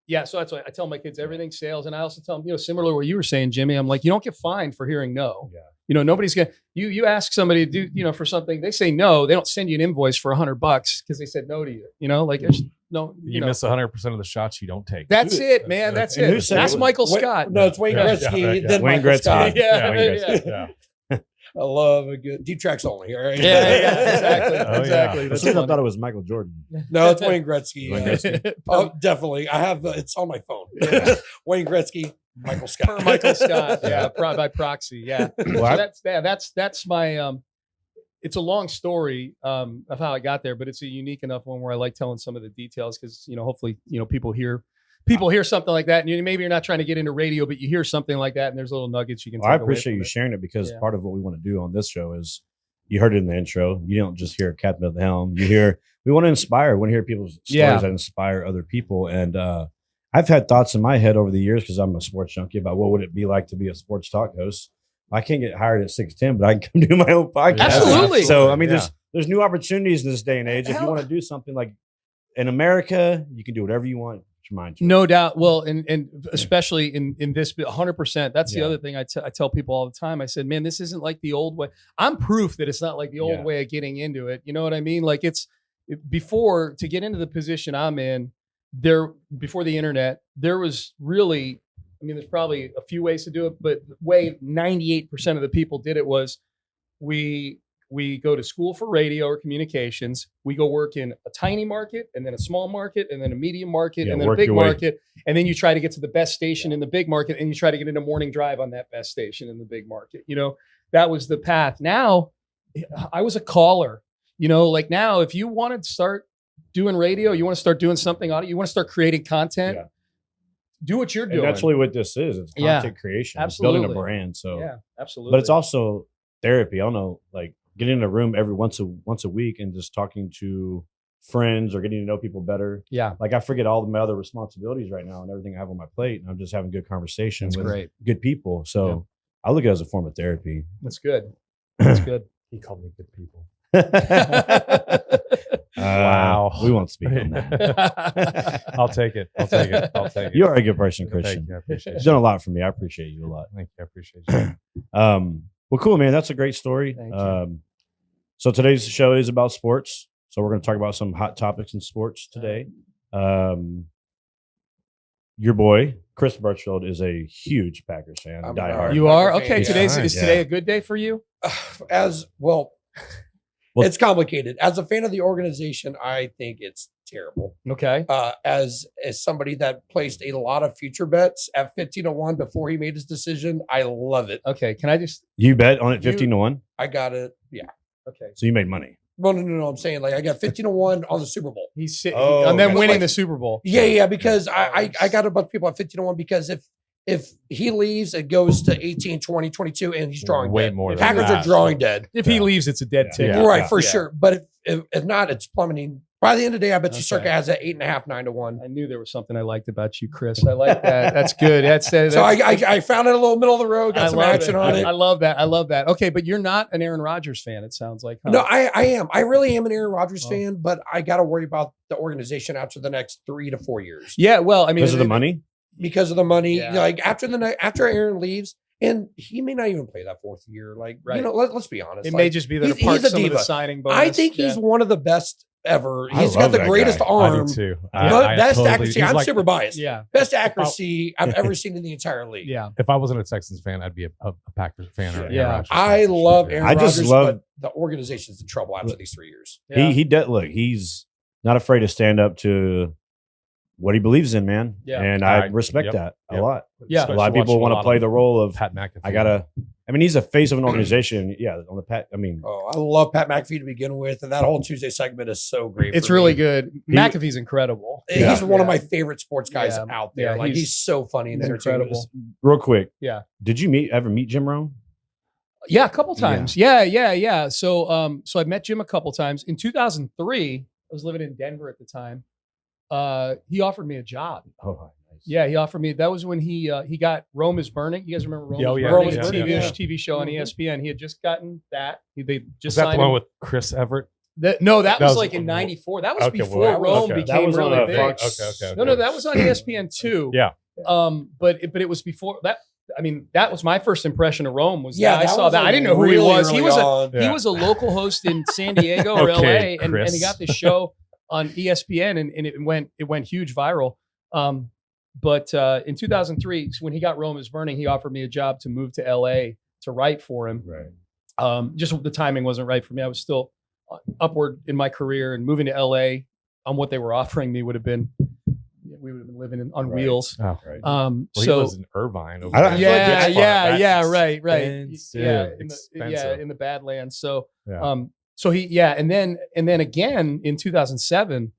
that's why I tell my kids everything's sales. And I also tell them, similar to what you were saying, Jimmy, I'm like, you don't get fined for hearing no. Yeah. Nobody's going to, you ask somebody to do, for something, they say no, they don't send you an invoice for $100 because they said no to you. Like there's no, You miss 100% of the shots you don't take. That's it, man. That's And who it. said Ask it? Michael Scott. No, it's Wayne Yeah, Gretzky. yeah, right, yeah. Then Wayne Michael Gretzky. Scott. Yeah, Wayne Gretzky. Yeah. I love a good deep tracks only. Right? Yeah, exactly. Oh, yeah. Exactly. For That's some reason, I funny. thought it was Michael Jordan. No, it's Wayne Gretzky. Wayne Gretzky. Oh, definitely. I have it's on my phone. Wayne Gretzky, Michael Scott. Per Michael Scott. Yeah, by proxy. Yeah. Well, So that's my it's a long story of how I got there, but it's a unique enough one where I like telling some of the details because hopefully people hear something like that, and maybe you're not trying to get into radio, but you hear something like that, and there's little nuggets you can. Well, I take away appreciate from you it. sharing it because Yeah. part of what we want to do on this show is you heard it in the intro. You don't just hear Captain of the Helm. We want to inspire. We want to hear people's stories Yeah. that inspire other people. And I've had thoughts in my head over the years because I'm a sports junkie about what would it be like to be a sports talk host. I can't get hired at 6'10", but I can come do my own podcast. Absolutely. So I mean, Yeah. there's new opportunities in this day and age. If you want to do something like in America, you can do whatever you want. Put your mind to it. No doubt. Well, and especially in this 100%. That's the Yeah. other thing I tell people all the time. I said, man, this isn't like the old way. I'm proof that it's not like the old Yeah. way of getting into it. You know what I mean? Like before to get into the position I'm in before the internet, there was really, there's probably a few ways to do it, but the way 98% of the people did it was we go to school for radio or communications. We go work in a tiny market and then a small market and then a medium market Yeah, and then a work big your way. market. And then you try to get to the best station in the big market and you try to get into morning drive on that best station in the big market. That was the path. Now I was a caller, like now if you want to start doing radio, you want to start doing something audio, you want to start creating content, Yeah. do what you're And doing. that's really what this is. It's Yeah. content creation. It's building a Absolutely. brand. So, Yeah, absolutely. but it's also therapy. I don't know, like getting in a room every once a week and just talking to friends or getting to know people better. yeah, Like I forget all of my other responsibilities right now and everything I have on my plate, and I'm just having good conversation that's with great. good people. So I look at it as a form of therapy. That's good. That's good. He called me good people. Wow. We won't speak on that. I'll take it. I'll take it. You are a good person, Thank Christian. you. I appreciate You've you. done a lot for me. I appreciate you a lot. Thank you. I appreciate you. Well, cool, man. That's a great story. Thank you. So today's show is about sports. So we're going to talk about some hot topics in sports today. Your boy, Kris Burchfield, is a huge Packers fan. I'm Diehard. a You are? Packer fan, Okay, yeah. is today a good day for you? As well, Well- it's complicated. As a fan of the organization, I think it's terrible. Okay. As somebody that placed a lot of future bets at 15-1 before he made his decision, I love it. Okay. Can I just You bet on it 15-1. I got it. Yeah. okay. So you made money. Well, no. I'm saying like I got 15-1 on the Super Bowl. He's sitting Oh, and then okay. winning Like- the Super Bowl. Yeah, because I got a bunch of people at 15-1 because if he leaves, it goes to 18, 20, 22, and he's drawing Way dead. more than Packers that. are drawing dead. If he Yeah. leaves, it's a dead Yeah. ticket. Yeah. Right, for Yeah. sure. But if not, it's plummeting. By the end of the day, I bet you Okay. Circa has at 8.5, 9-1. I knew there was something I liked about you, Chris. I like that. That's good. That's So I found it a little middle of the road, got some love action on it. I love that. I love that. Okay, but you're not an Aaron Rodgers fan, it sounds like. Huh? No, I am. I really am an Aaron Rodgers Oh. fan, but I got to worry about the organization after the next 3 to 4 years Yeah, well, I mean, Because of the money? because of the money. Yeah. Like after Aaron leaves, and he may not even play that fourth year. Like Right. let's be honest. It Like, may just be that he's- it parks he's a some of the diva. signing bonus. I think he's Yeah. one of the best ever. I He's got love the that greatest guy. I arm, do too. but best totally- accuracy. he's I'm like- super biased. Yeah, Best accuracy I've ever seen in the entire league. yeah. If I wasn't a Texans fan, I'd be a Packers fan. Or an Yeah. Aaron Rodgers fan I for sure. love Yeah. Aaron I just Rodgers, love- but the organization's in trouble after these 3 years. Yeah. He did look. He's not afraid to stand up to what he believes in, man. Yeah. And I I- respect yep, that a yep. lot. Yeah. A lot of people want to play the role of Pat McAfee. I mean, he's a face of an organization. Yeah, on the Pat. I mean, Oh, I love Pat McAfee to begin with, and that whole Tuesday segment is so great. It's for really me. good. McAfee's incredible. He's Yeah. one of my favorite sports guys Yeah. out there. Yeah, Like he's- he's so funny and he's entertaining. incredible. real quick. Yeah. Did you ever meet Jim Rome? Yeah, a couple times. Yeah. So I met Jim a couple times. In 2003, I was living in Denver at the time. He offered me a job. Oh, nice. Yeah, he offered me. That was when he got Rome is Burning. You guys remember Rome Yeah, is yeah, Burning? yeah, It's a yeah, yeah. TV show on Mhm. ESPN. He had just gotten that. They Is just that the signed one him. with Chris Everett? That that was was- like in '94. That was Okay, before well, Rome okay. became That was on really a big. Fox- Okay. No, that was on ESPN too. Yeah. But it was before that. I mean, that was my first impression of Rome. Was Yeah, I saw was that. like I didn't know who really he was. He early was on. he was a local host in San Diego or Okay, LA, and he Chris. got this show on ESPN, and it went huge viral. But in 2003, when he got Rome is Burning, he offered me a job to move to LA to write for him. Right. Just the timing wasn't right for me. I was still upward in my career, and moving to LA on what they were offering me would have been, we would have been living on Right. wheels. Oh. Right. Well, he So lives in Irvine. Over I don't- there. Yeah, That's far. That's right. expensive. Yeah, Expensive. in the Badlands. So, Yeah. so and then again in 2007,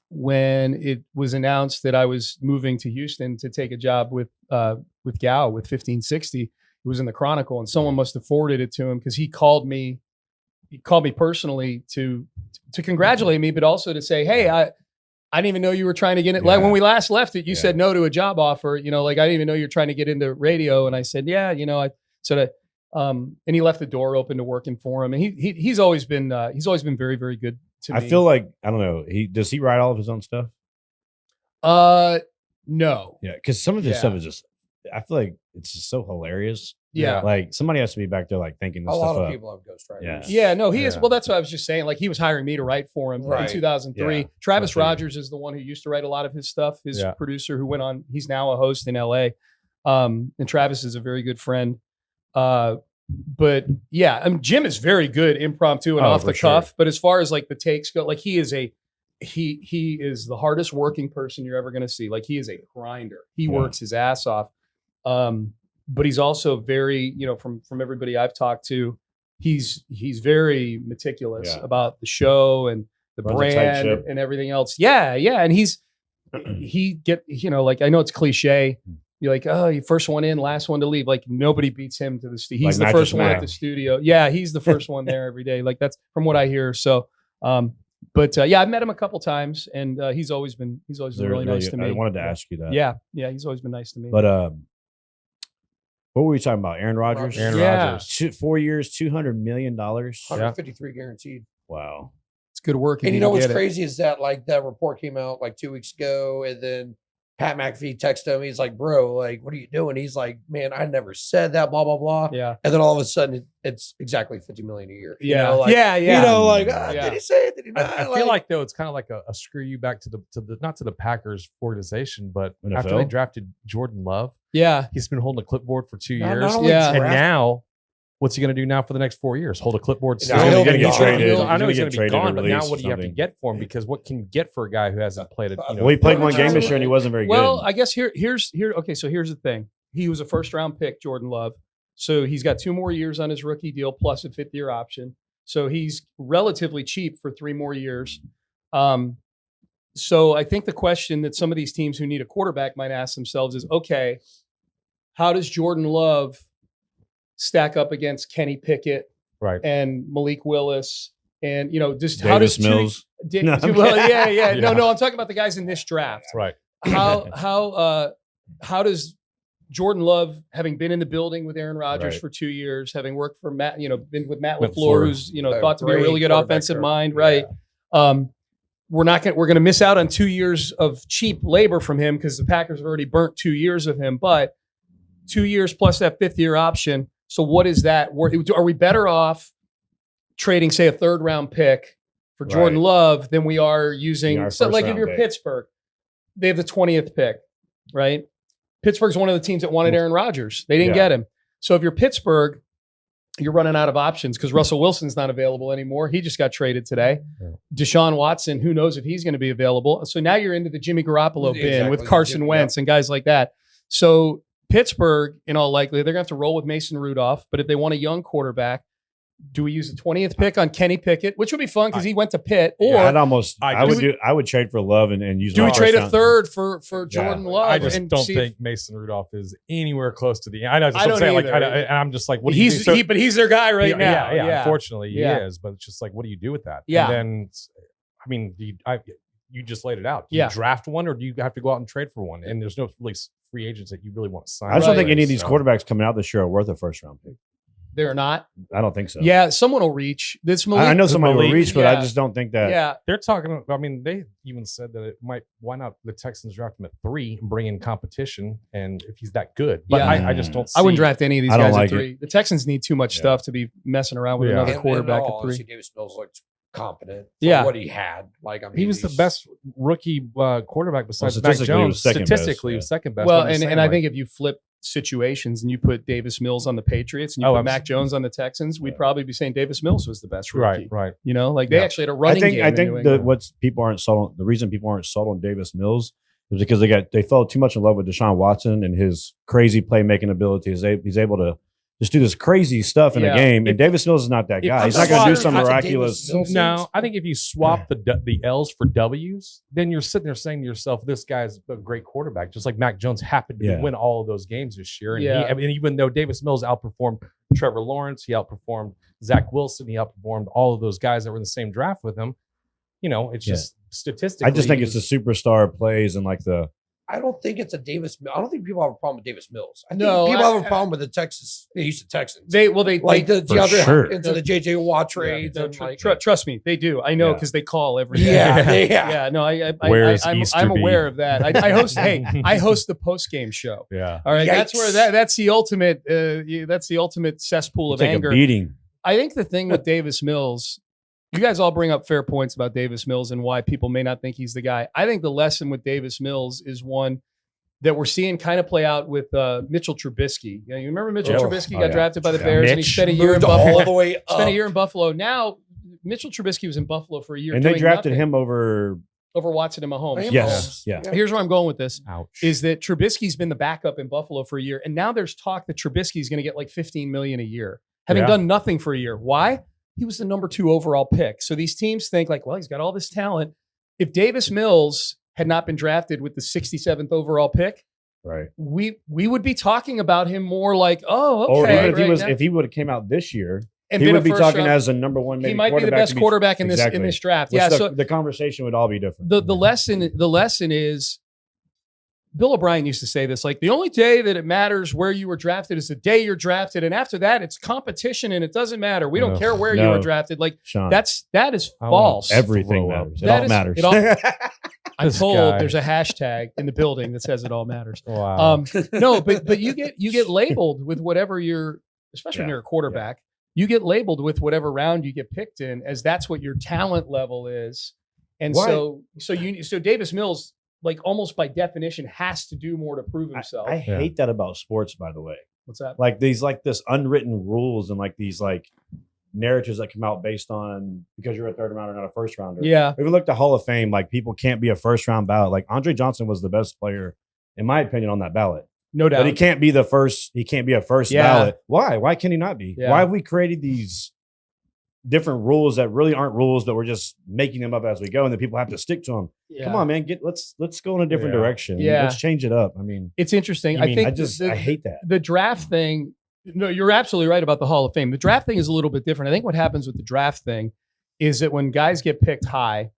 when it was announced that I was moving to Houston to take a job with Gow with 1560, it was in the Chronicle, and someone must have forwarded it to him because he called me personally to congratulate me, but also to say, hey, I didn't even know you were trying to get it. Like Yeah. when we last left it, you Yeah. said no to a job offer. Like I didn't even know you're trying to get into radio. And I said, yeah, I sort of, and he left the door open to working for him. And he's always been very, very good to me. I feel like I don't know. Does he write all of his own stuff? No. Yeah, because some of his Yeah. stuff is just. I feel like it's just so hilarious. Yeah. Like somebody has to be back there like thinking this A stuff lot of up. people have ghostwriters. Yeah. Yeah, no, he is. Yeah. Well, that's what I was just saying. Like he was hiring me to write for him Right. in 2003. Yeah. Travis That's right. Rodgers is the one who used to write a lot of his stuff. His Yeah. producer who went on. He's now a host in LA. And Travis is a very good friend. But yeah, Jim is very good impromptu and Oh, off for the sure. cuff. But as far as like the takes go, like he is the hardest working person you're ever going to see. Like he is a grinder. He Yeah. works his ass off. But he's also very, from everybody I've talked to, he's very meticulous Yeah. about the show and the Runs a tight brand ship. and everything else. Yeah. And like, I know it's cliche. You're like, oh, you first one in, last one to leave. Like nobody beats him to the studio. He's Like the Magic first one at Man. the studio. Yeah. He's the first one there every day. Like that's from what I hear. So, but I've met him a couple times and he's always been really nice to me. I wanted to ask you that. Yeah. He's always been nice to me. But What were we talking about? Aaron Rodgers? Aaron Yeah. Rodgers. 4 years, $200 million. 153 guaranteed. Wow. It's good work. And you know what's crazy is that like that report came out like 2 weeks ago, and then Pat McAfee texted him. He's like, "Bro, like, what are you doing?" He's like, "Man, I never said that." Blah blah blah. Yeah. And then all of a sudden, it's exactly $50 million a year. You Yeah. know, like, yeah. You know, like, Yeah. did he say it? Did he not? I feel like though it's kind of like a screw you back to the not to the Packers organization, but NFL? after they drafted Jordan Love, Yeah. he's been holding a clipboard for 2 Not years, only Yeah. and draft- now what's he going to do now for the next 4 years? Hold a clipboard? No, Still? he'll gonna be get gone. traded. I know he's He's going gonna to be get gone, traded or but now released what do you or have to something. get for him? Because what can you get for a guy who hasn't played it? Well, he played one game this Well, year and he wasn't very Well, good. I guess here's okay. So here's the thing. He was a first round pick, Jordan Love. So he's got 2 more years on his rookie deal plus a 5th year option. So he's relatively cheap for 3 more years. So I think the question that some of these teams who need a quarterback might ask themselves is, okay, how does Jordan Love stack up against Kenny Pickett Right. and Malik Willis? And, just how Davis does Mills. No, I'm talking about the guys in this draft. Right. How does Jordan Love, having been in the building with Aaron Rodgers Right. for 2 years, having worked for Matt, been with Matt Matt LaFleur, LaFleur. who's A thought to be a great really good quarterback offensive coach. mind, right? We're going to miss out on 2 years of cheap labor from him because the Packers have already burnt 2 years of him, but 2 years plus that 5th year option. So what is that? Are we better off trading, say, a 3rd round pick for Jordan Right. Love than we are using, Our so first like if round you're pick. Pittsburgh, they have the 20th pick, right? Pittsburgh's one of the teams that wanted Aaron Rodgers. They didn't Yeah. get him. So if you're Pittsburgh, you're running out of options because Russell Wilson's not available anymore. He just got traded today. Yeah. Deshaun Watson, who knows if he's going to be available. So now you're into the Jimmy Garoppolo bin Exactly. with Carson Yep. Wentz and guys like that. So Pittsburgh, in all likelihood, they're going to have to roll with Mason Rudolph. But if they want a young quarterback, do we use the 20th pick on Kenny Pickett, which would be fun because he went to Pitt, or I would trade for Love and use. do we my trade first a round. 3rd for Jordan Love? I just and don't see if- think Mason Rudolph is anywhere close to the. I know. That's I what I'm don't saying. Like, either. and I'm just like, what do you do? but he's their guy right now. Yeah. Unfortunately, he Yeah. is. But it's just like, what do you do with that? Yeah. And then, I mean, you just laid it out. Do Yeah. you draft one, or do you have to go out and trade for one? And there's no really free agents that you really want to sign. I just don't Right. think any of these So- quarterbacks coming out this year are worth a first round pick. They're not. I don't think so. Yeah, someone will reach. This Malik, I know somebody will Malik, reach, but yeah. I just don't think that. Yeah, They're talking. I mean, they even said that it might. Why not the Texans draft him at 3 and bring in competition? And if he's that good, but Yeah. I just don't. See, I wouldn't draft any of these I don't guys like at 3. The Texans need too much Yeah. stuff to be messing around with Yeah. another And quarterback in all at 3. honesty, Davis Mills looked competent for Yeah. what he had. Like, I mean, He was the he's- best rookie quarterback besides Mac statistically, he Jones. was second best, Statistically, he yeah. was second best. Well, I'm just and saying, I like, think if you flip situations and you put Davis Mills on the Patriots and you Oh, put I'm- Mac Jones on the Texans, we'd Yeah. probably be saying Davis Mills was the best rookie. right. Like they Yeah. actually had a running game. I in think New that England. what's people aren't sold on, the reason people aren't sold on Davis Mills is because they fell too much in love with Deshaun Watson and his crazy playmaking ability. He's able to just do this crazy stuff in Yeah. a game. And Davis Mills is not that if guy. I'm He's not going to do some Watson, miraculous. Davis Mills- No, I think if you swap the L's for W's, then you're sitting there saying to yourself, "This guy's a great quarterback." Just like Mac Jones happened to Yeah. win all of those games this year, and Yeah. I mean, even though Davis Mills outperformed Trevor Lawrence, he outperformed Zach Wilson, he outperformed all of those guys that were in the same draft with him. It's just statistically. I just think it's the superstar plays and like the. I don't think it's a Davis. I don't think people have a problem with Davis Mills. I think No, people I- have a problem with the Houston Texans. they like the For other sure. into the JJ Watt trades. No, and like, trust me, they do. I know Yeah. because they call every day. yeah. Yeah, no, Where's I'm Easter aware be? of that. I host. Hey, I host the post game show. yeah. All right, that's Yikes. where that's the ultimate. That's the ultimate cesspool of Take anger. a beating. I think the thing with Davis Mills, you guys all bring up fair points about Davis Mills and why people may not think he's the guy. I think the lesson with Davis Mills is one that we're seeing kind of play out with Mitchell Trubisky. You remember Mitchell Oh, Trubisky oh, got yeah. drafted by the Yeah. Bears and he Mitch spent a year in moved all Buffalo. the way up. Spent a year in Buffalo. Now Mitchell Trubisky was in Buffalo for a year, And they doing drafted nothing him over. over Watson and Mahomes. Yes. Yeah. Here's where I'm going with this. Ouch. Is that Trubisky's been the backup in Buffalo for a year, and now there's talk that Trubisky's going to get like $15 million a year, having Yeah. done nothing for a year. Why? He was the number 2 overall pick. So these teams think like, well, he's got all this talent. If Davis Mills had not been drafted with the 67th overall pick, Right. we would be talking about him more like, oh, okay. Or even right now- if he would have came out this year, and he been would a be first talking round- as a number 1. Maybe he might be the best to quarterback in this Exactly. in this draft. Which Yeah. the, So the conversation would all be different. the lesson is Bill O'Brien used to say this, like the only day that it matters where you were drafted is the day you're drafted. And after that, it's competition and it doesn't matter. We don't care where you were drafted. Like Sean, that is false. Everything matters. It all matters. I'm told there's a hashtag in the building that says it all matters. Wow. No, but you get labeled with whatever especially when you're a quarterback, you get labeled with whatever round you get picked in, as that's what your talent level is. And so Davis Mills, like almost by definition, has to do more to prove himself. I hate that about sports, by the way. What's that? Like these, like this unwritten rules and like these like narratives that come out based on because you're a third rounder, not a first rounder. Yeah. If you look at the Hall of Fame, like people can't be a first round ballot. Like Andre Johnson was the best player, in my opinion, on that ballot. No doubt. But he can't be the first. He can't be a first ballot. Why? Why can he not be? Yeah. Why have we created these different rules that really aren't rules, but we're just making them up as we go, and then people have to stick to them? Yeah. Come on, man. Let's go in a different direction. Yeah. Let's change it up. I mean, it's interesting. I hate that. The draft thing. No, you're absolutely right about the Hall of Fame. The draft thing is a little bit different. I think what happens with the draft thing is that when guys get picked high,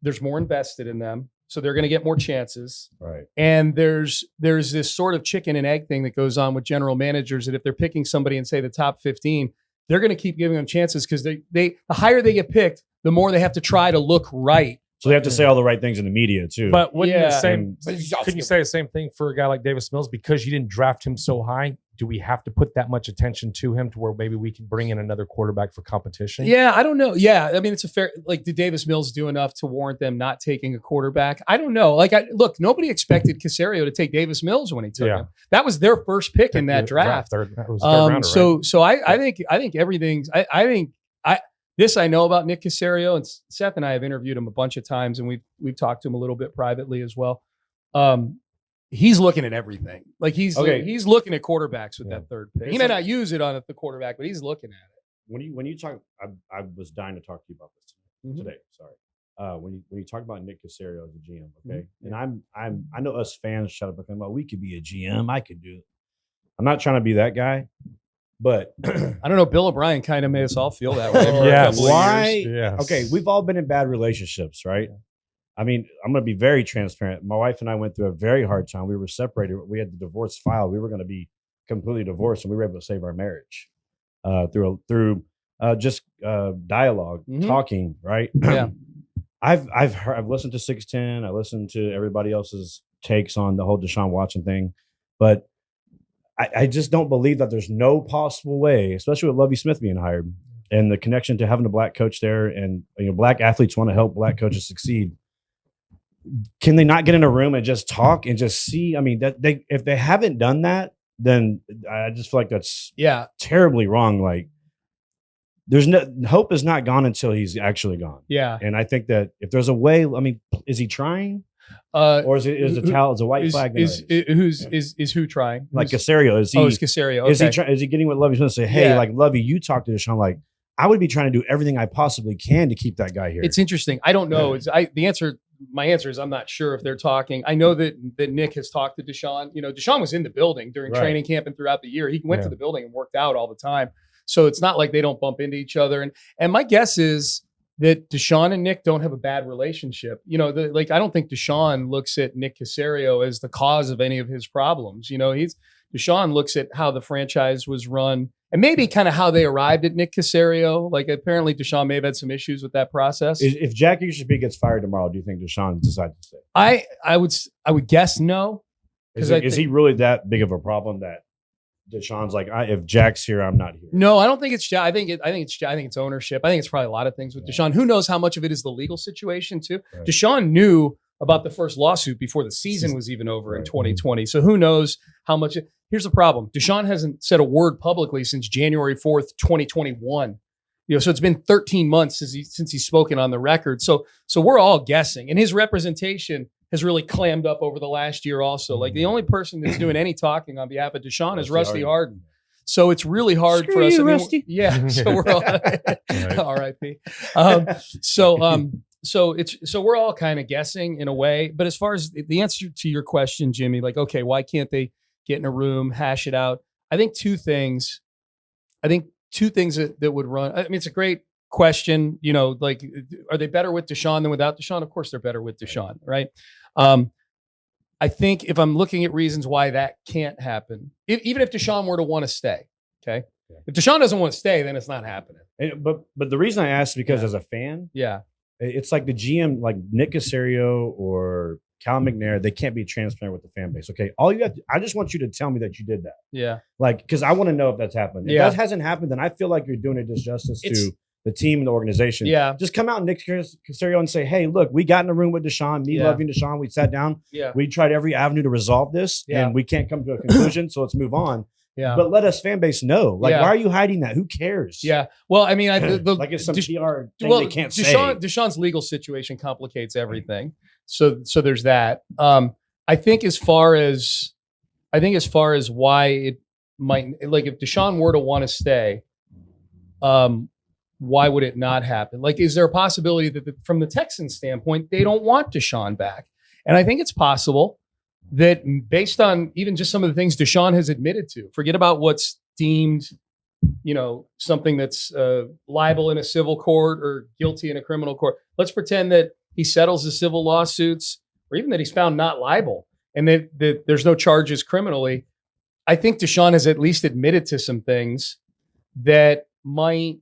there's more invested in them. So they're going to get more chances. Right. And there's this sort of chicken and egg thing that goes on with general managers, that if they're picking somebody in, say, the top 15, they're going to keep giving them chances because they the higher they get picked, the more they have to try to look right. So they have to say all the right things in the media too. But wouldn't Yeah. the same? Could you say the same thing for a guy like Davis Mills? Because you didn't draft him so high, do we have to put that much attention to him to where maybe we can bring in another quarterback for competition? Yeah, I don't know. Yeah, I mean, it's a fair. Like, did Davis Mills do enough to warrant them not taking a quarterback? I don't know. Like, look, nobody expected Caserio to take Davis Mills when he took him. That was their first pick in that draft. That was third rounder, right? So I think everything's. This I know about Nick Caserio, and Seth and I have interviewed him a bunch of times, and we've talked to him a little bit privately as well. He's looking at everything. Like he's looking at quarterbacks with that third pick. He may not use it on the quarterback, but he's looking at it. When you talk, I was dying to talk to you about this today. Sorry. When you talk about Nick Caserio as a GM, okay, and I know us fans shut up and well, we could be a GM. I could do it. I'm not trying to be that guy. But I don't know. Bill O'Brien kind of made us all feel that way. Why? Yes. Okay, we've all been in bad relationships, right? I mean, I'm going to be very transparent. My wife and I went through a very hard time. We were separated. We had the divorce filed. We were going to be completely divorced, and we were able to save our marriage through dialogue, talking. Right? Yeah. I've listened to 610. I listened to everybody else's takes on the whole Deshaun Watson thing, but I just don't believe that there's no possible way, especially with Lovie Smith being hired and the connection to having a black coach there, and black athletes want to help black coaches succeed. Can they not get in a room and just talk and just see? I mean, if they haven't done that, then I just feel like that's terribly wrong. Like there's no hope is not gone until he's actually gone. Yeah, and I think that if there's a way, I mean, is he trying? Or is a white flag? Is who trying? Like Caserio? Is he? Oh, it's Caserio. Okay. Is he getting what Lovie's going to say? Hey, like Lovie, you talk to Deshaun. Like I would be trying to do everything I possibly can to keep that guy here. It's interesting. I don't know. My answer is I'm not sure if they're talking. I know that Nick has talked to Deshaun. Deshaun was in the building during training camp and throughout the year. He went to the building and worked out all the time. So it's not like they don't bump into each other. And my guess is that Deshaun and Nick don't have a bad relationship. I don't think Deshaun looks at Nick Caserio as the cause of any of his problems. Deshaun looks at how the franchise was run and maybe kind of how they arrived at Nick Caserio. Like apparently Deshaun may have had some issues with that process. If Jack Easterby gets fired tomorrow, do you think Deshaun decides to stay? I would guess no. Is he really that big of a problem that Deshaun's like, if Jack's here, I'm not here? No, I don't think it's Jack. I think it's ownership. I think it's probably a lot of things with Deshaun. Who knows how much of it is the legal situation too? Right. Deshaun knew about the first lawsuit before the season was even over in 2020. So who knows how much? Here's the problem: Deshaun hasn't said a word publicly since January 4th, 2021. So it's been 13 months since he's spoken on the record. So we're all guessing, and his representation has really clammed up over the last year also. Like the only person that's doing any talking on behalf of Deshaun is Rusty Hardin. So it's really hard for us. Rusty. So we're all R.I.P. So we're all kind of guessing in a way. But as far as the answer to your question, Jimmy, like, okay, why can't they get in a room, hash it out? I think two things that would run. I mean, it's a great question. Like, are they better with Deshaun than without Deshaun? Of course, they're better with Deshaun, right? I think if I'm looking at reasons why that can't happen, even if Deshaun were to want to stay, okay? If Deshaun doesn't want to stay, then it's not happening. But the reason I asked is because as a fan, it's like the GM, like Nick Caserio or Cal McNair, they can't be transparent with the fan base. Okay, all you have I just want you to tell me that you did that. Yeah, like because I want to know if that's happened. If that hasn't happened, then I feel like you're doing a disjustice to the team and the organization. Yeah, just come out, Nick Caserio, and say, "Hey, look, we got in a room with Deshaun. Me loving Deshaun, we sat down. Yeah, we tried every avenue to resolve this, and we can't come to a conclusion. So let's move on." Yeah, but let us fan base know. Like, why are you hiding that? Who cares? Yeah. Well, I mean, like it's some PR thing they can't say. Deshaun's legal situation complicates everything. So there's that. I think as far as why it might, like, if Deshaun were to want to stay, why would it not happen? Like, is there a possibility that from the Texans standpoint, they don't want Deshaun back? And I think it's possible that based on even just some of the things Deshaun has admitted to, forget about what's deemed, something that's liable in a civil court or guilty in a criminal court. Let's pretend that he settles the civil lawsuits, or even that he's found not liable and that there's no charges criminally. I think Deshaun has at least admitted to some things that might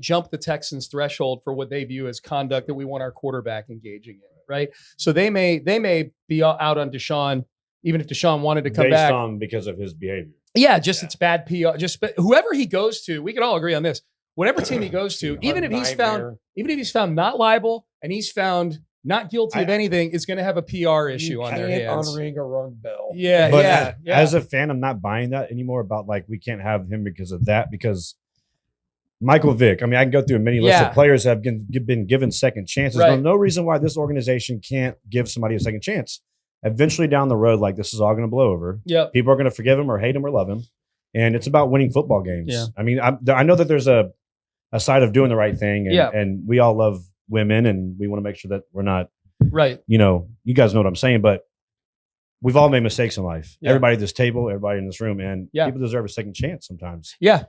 jump the Texans' threshold for what they view as conduct that we want our quarterback engaging in, right? So they may be out on Deshaun, even if Deshaun wanted to come back because of his behavior. Yeah, it's bad PR. But whoever he goes to, we can all agree on this. Whatever team he goes to, even if he's found not liable and he's found not guilty of anything, is going to have a PR issue on their hands. Unring a rung bell. Yeah, but as a fan, I'm not buying that anymore. About like we can't have him because of that. Because Michael Vick, I mean, I can go through many lists of players that have been given second chances. Right. There's no reason why this organization can't give somebody a second chance. Eventually down the road, like this is all going to blow over. Yep. People are going to forgive him or hate him or love him. And it's about winning football games. Yeah. I mean, I know that there's a side of doing the right thing. And we all love women and we want to make sure that we're not, right. You guys know what I'm saying, but we've all made mistakes in life. Yeah. Everybody at this table, everybody in this room, and people deserve a second chance sometimes. Yeah.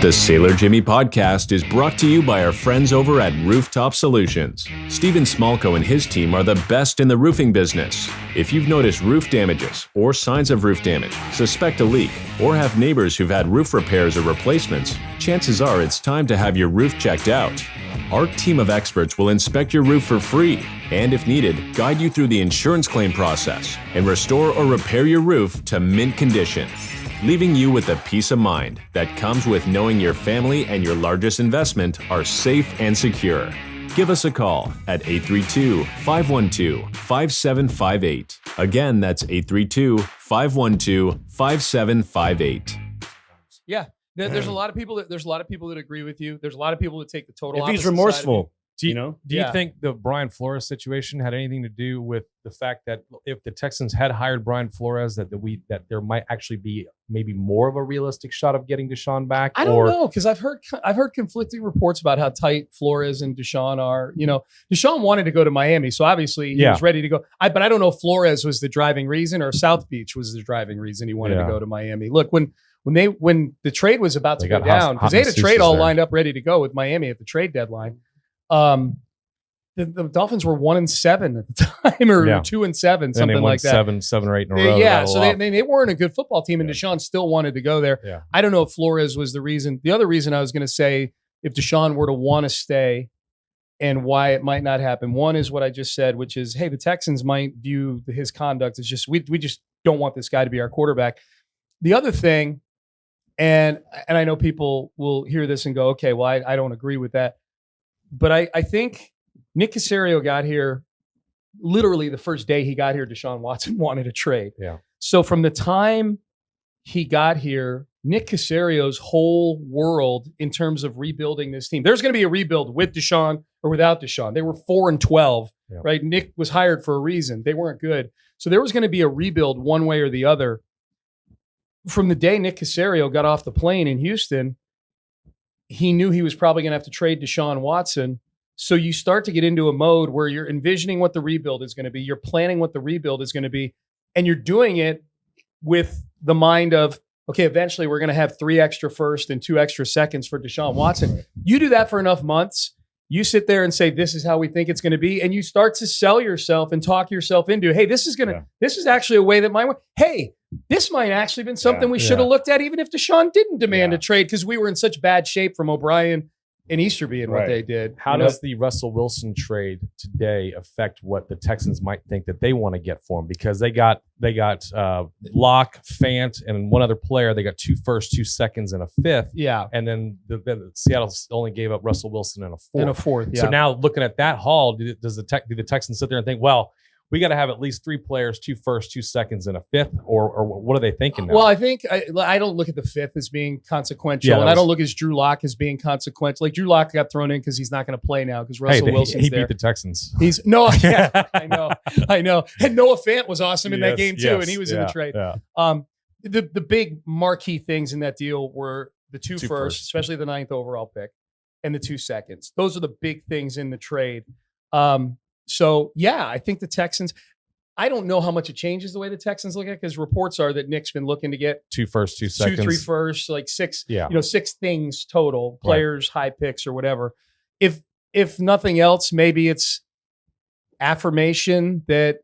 The Sailor Jimmy podcast is brought to you by our friends over at Rooftop Solutions. Steven Smalko and his team are the best in the roofing business. If you've noticed roof damages or signs of roof damage, suspect a leak, or have neighbors who've had roof repairs or replacements, chances are it's time to have your roof checked out. Our team of experts will inspect your roof for free and, if needed, guide you through the insurance claim process and restore or repair your roof to mint condition, leaving you with the peace of mind that comes with knowing your family and your largest investment are safe and secure. Give us a call at 832-512-5758. Again, that's 832-512-5758. Yeah. There's a lot of people that agree with you. There's a lot of people that take the total opposite. If he's remorseful, do you think the Brian Flores situation had anything to do with the fact that if the Texans had hired Brian Flores, that there might actually be maybe more of a realistic shot of getting Deshaun back? I don't know, because I've heard conflicting reports about how tight Flores and Deshaun are. Deshaun wanted to go to Miami, so obviously he was ready to go. But I don't know if Flores was the driving reason or South Beach was the driving reason he wanted to go to Miami. Look, when the trade was about to go down, because they had a trade all lined up ready to go with Miami at the trade deadline. The Dolphins were 1-7 at the time, or 2-7, something like that. 7 or 8 in a row. Yeah, so they weren't a good football team, and Deshaun still wanted to go there. Yeah. I don't know if Flores was the reason. The other reason I was going to say, if Deshaun were to want to stay, and why it might not happen. One is what I just said, which is, hey, the Texans might view his conduct as just we just don't want this guy to be our quarterback. The other thing. And I know people will hear this and go, okay, well, I don't agree with that. But I think Nick Caserio got here, literally the first day he got here, Deshaun Watson wanted a trade. Yeah. So from the time he got here, Nick Caserio's whole world in terms of rebuilding this team, there's going to be a rebuild with Deshaun or without Deshaun. They were 4-12, right? Nick was hired for a reason. They weren't good. So there was going to be a rebuild one way or the other. From the day Nick Caserio got off the plane in Houston, he knew he was probably going to have to trade Deshaun Watson. So you start to get into a mode where you're envisioning what the rebuild is going to be. You're planning what the rebuild is going to be. And you're doing it with the mind of, okay, eventually we're going to have 3 extra first and 2 extra seconds for Deshaun Watson. You do that for enough months, You sit there and say, this is how we think it's going to be. And you start to sell yourself and talk yourself into, hey, this is actually a way that might work. Hey, this might actually have been something we should have looked at, even if Deshaun didn't demand a trade, because we were in such bad shape from O'Brien and Easterby and what they did. How does the Russell Wilson trade today affect what the Texans might think that they want to get for him? Because they got Locke, Fant, and one other player. They got 2 firsts, 2 seconds, and a 5th. Yeah. And then the Seattle only gave up Russell Wilson and a 4th. And a 4th, yeah. So now looking at that haul, do the Texans sit there and think, well, we got to have at least 3 players, 2 firsts, 2 seconds, and a 5th, or what are they thinking now? Well, I think I don't look at the 5th as being consequential, and I don't look at Drew Lock as being consequential. Like Drew Lock got thrown in because he's not going to play now because Russell Wilson's he there. beat the Texans. I know. And Noah Fant was awesome in that game too, and he was in the trade. Yeah. The big marquee things in that deal were the 2 firsts, especially the 9th overall pick, and the 2 seconds. Those are the big things in the trade. So, yeah, I think the Texans, I don't know how much it changes the way the Texans look at it, because reports are that Nick's been looking to get 2 firsts, 2 seconds. 2, 3 firsts, like 6, 6 things total, Right. players, high picks or whatever. If nothing else, maybe it's affirmation that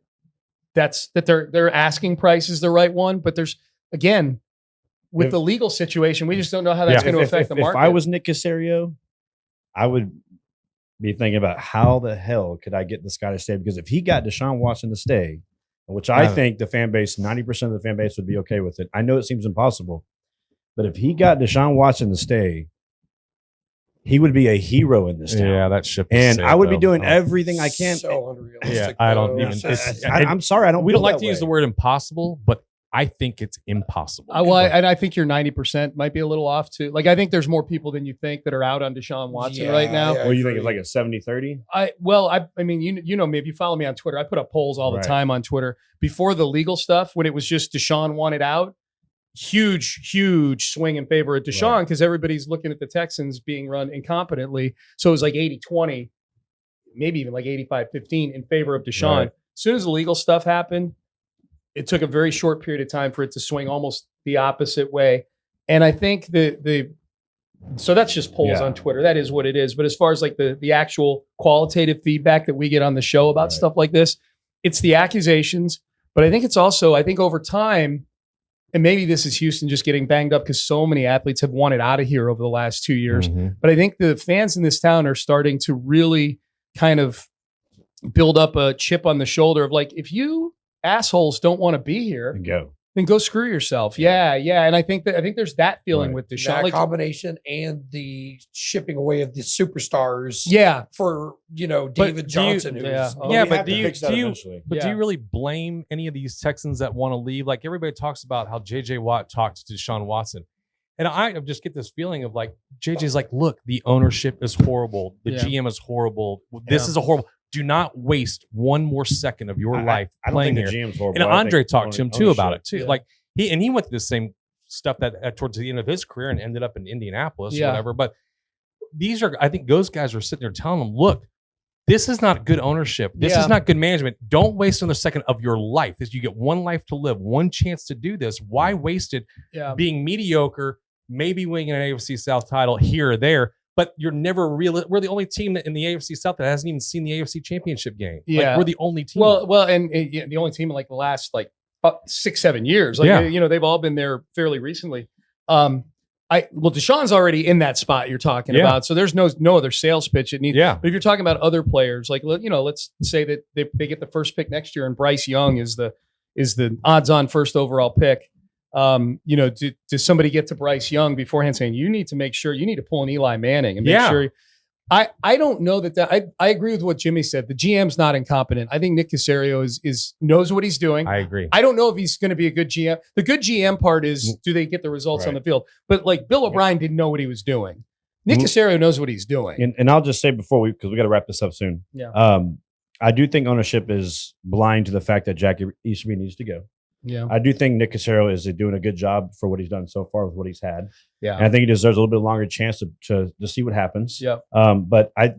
their asking price is the right one. But there's, again, with the legal situation, we just don't know how that's going to affect the market. If I was Nick Caserio, I would be thinking about how the hell could I get this guy to stay? Because if he got Deshaun Watson to stay, which I think the fan base, 90% of the fan base would be okay with it. I know it seems impossible, but if he got Deshaun Watson to stay, he would be a hero in this town. Yeah, that ship. And I would be doing everything I can. So unrealistic. Yeah, I don't even. I'm sorry, I don't. We feel don't like that to use way. the word impossible, but I think it's impossible. And I think your 90% might be a little off too. Like, I think there's more people than you think that are out on Deshaun Watson right now. What do you think? It's like a 70-30? I mean, you know me, if you follow me on Twitter, I put up polls all the time on Twitter. Before the legal stuff, when it was just Deshaun wanted out, huge swing in favor of Deshaun, because everybody's looking at the Texans being run incompetently. So it was like 80-20, maybe even like 85-15 in favor of Deshaun. Right. As soon as the legal stuff happened, it took a very short period of time for it to swing almost the opposite way. And I think so that's just polls on Twitter. That is what it is. But as far as like the actual qualitative feedback that we get on the show about stuff like this, it's the accusations. But I think it's also, over time, and maybe this is Houston just getting banged up because so many athletes have wanted out of here over the last 2 years. Mm-hmm. But I think the fans in this town are starting to really kind of build up a chip on the shoulder of like, if you assholes don't want to be here, then go screw yourself. Yeah. And I think there's that feeling with Deshaun. That combination and the shipping away of the superstars. For David Johnson. But do you really blame any of these Texans that want to leave? Like, everybody talks about how JJ Watt talked to Deshaun Watson. And I just get this feeling of like, JJ's like, look, the ownership is horrible. The GM is horrible. This is a horrible. Do not waste one more second of your life playing here. And Andre talked to him too about it too. Like he went through the same stuff that towards the end of his career and ended up in Indianapolis or whatever. But I think those guys are sitting there telling him, look, this is not good ownership. This is not good management. Don't waste another second of your life. You get one life to live, one chance to do this. Why waste it being mediocre, maybe winning an AFC South title here or there? But you're never we're the only team in the AFC South that hasn't even seen the AFC Championship game. Like, we're the only team. Well, and the only team in like the last 6-7 years. Like, they've all been there fairly recently. Deshaun's already in that spot you're talking about. So there's no other sales pitch it needs. But if you're talking about other players, like, let's say that they get the first pick next year and Bryce Young is the odds-on first overall pick. Does somebody get to Bryce Young beforehand saying, you need to make sure you need to pull an Eli Manning and make sure. I don't know that I agree with what Jimmy said. The GM's not incompetent. I think Nick Caserio knows what he's doing. I agree. I don't know if he's going to be a good GM. The good GM part is, do they get the results on the field? But like Bill O'Brien didn't know what he was doing. Nick Caserio knows what he's doing. And I'll just say because we got to wrap this up soon. I do think ownership is blind to the fact that Jackie Easterby needs to go. I do think Nick Caserio is doing a good job for what he's done so far with what he's had. And I think he deserves a little bit longer chance to see what happens. But I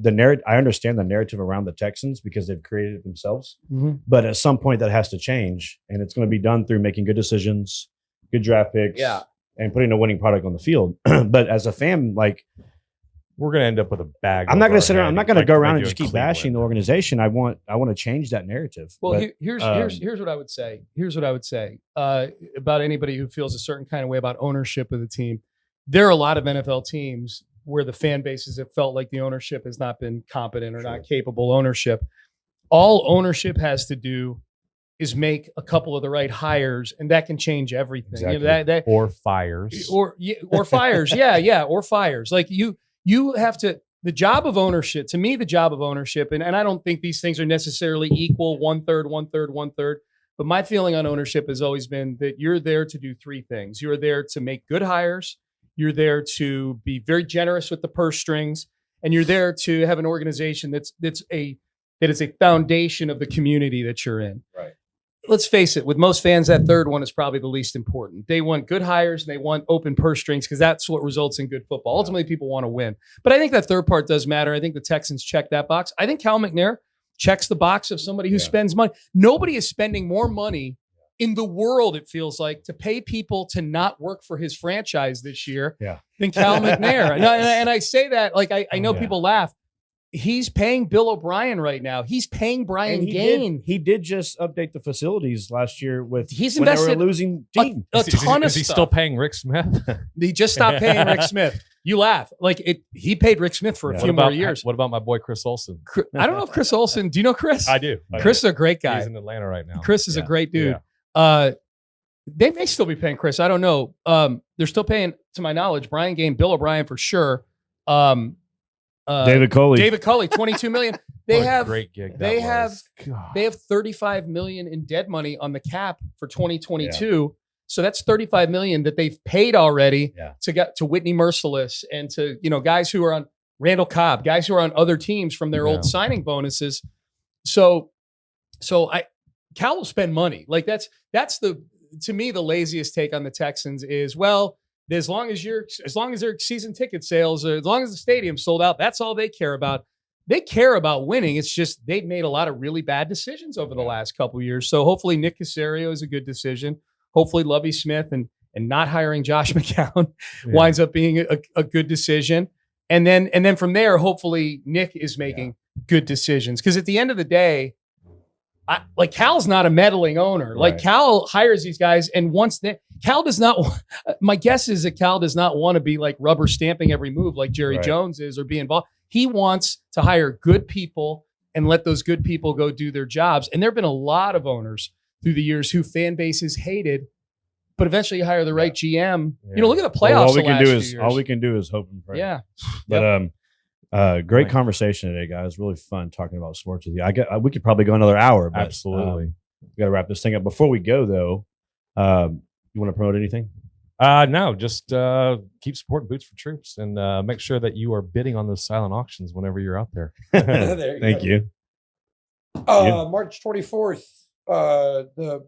understand the narrative around the Texans because they've created it themselves. But at some point that has to change, and it's going to be done through making good decisions, good draft picks, and putting a winning product on the field. But as a fan, like, we're going to end up with a bag. I'm not going to sit around. head I'm not going to like go they around do and just in keep bashing the Cleveland. organization. I want to change that narrative. Well, But, here's what I would say. Here's what I would say about anybody who feels a certain kind of way about ownership of the team. There are a lot of NFL teams where the fan bases have felt like the ownership has not been competent or not capable ownership. All ownership has to do is make a couple of the right hires, and that can change everything. Exactly. You know, that Or fires. or fires. Yeah, or fires. Like you have to. The job of ownership, to me, the job of ownership, and I don't think these things are necessarily equal, 1/3, 1/3, 1/3. But my feeling on ownership has always been that you're there to do three things. You're there to make good hires. You're there to be very generous with the purse strings, and you're there to have an organization that is a foundation of the community that you're in. Right. Let's face it, with most fans, that third one is probably the least important. They want good hires and they want open purse strings because that's what results in good football. Ultimately, people want to win. But I think that third part does matter. I think the Texans check that box. I think Cal McNair checks the box of somebody who spends money. Nobody is spending more money in the world, it feels like, to pay people to not work for his franchise this year than Cal McNair. And I say that, like, I know people laugh. He's paying Bill O'Brien right now. He's paying Brian Gain. He did just update the facilities last year with He's when they invested were a losing team. a ton of Is he stuff. still paying Rick Smith? He just stopped paying Rick Smith. You laugh. Like he paid Rick Smith for a few more years. What about my boy Chris Olsen? I don't know if Chris Olsen. Do you know Chris? I do. Chris is a great guy. He's in Atlanta right now. Chris is a great dude. They may still be paying Chris. I don't know. They're still paying, to my knowledge, Brian Gain, Bill O'Brien for sure. David Culley, $22 million. They What a have great gig. they that have was. God. they have $35 million in dead money on the cap for 2022. So that's $35 million that they've paid already to get to Whitney Merciless and to, guys who are on Randall Cobb, guys who are on other teams from their old signing bonuses. So Cal will spend money. Like that's to me, the laziest take on the Texans is, well, as long as their season ticket sales, or as long as the stadium's sold out, that's all they care about. They care about winning. It's just they've made a lot of really bad decisions over the last couple of years. So hopefully Nick Caserio is a good decision. Hopefully Lovie Smith and not hiring Josh McCown winds up being a good decision. And then from there, hopefully Nick is making good decisions. Because at the end of the day, Cal's not a meddling owner. Like Cal hires these guys, and Cal does not. My guess is that Cal does not want to be like rubber stamping every move like Jerry Jones is, or be involved. He wants to hire good people and let those good people go do their jobs. And there have been a lot of owners through the years who fan bases hated, but eventually you hire the right GM. Look at the playoffs. All we can do is hope and pray. Yeah. But great conversation today, guys. Really fun talking about sports with you. We could probably go another hour. But, Absolutely. We got to wrap this thing up. Before we go, though, you want to promote anything? No, just keep supporting Boots for Troops and make sure that you are bidding on those silent auctions whenever you're out there. Thank you. March 24th, the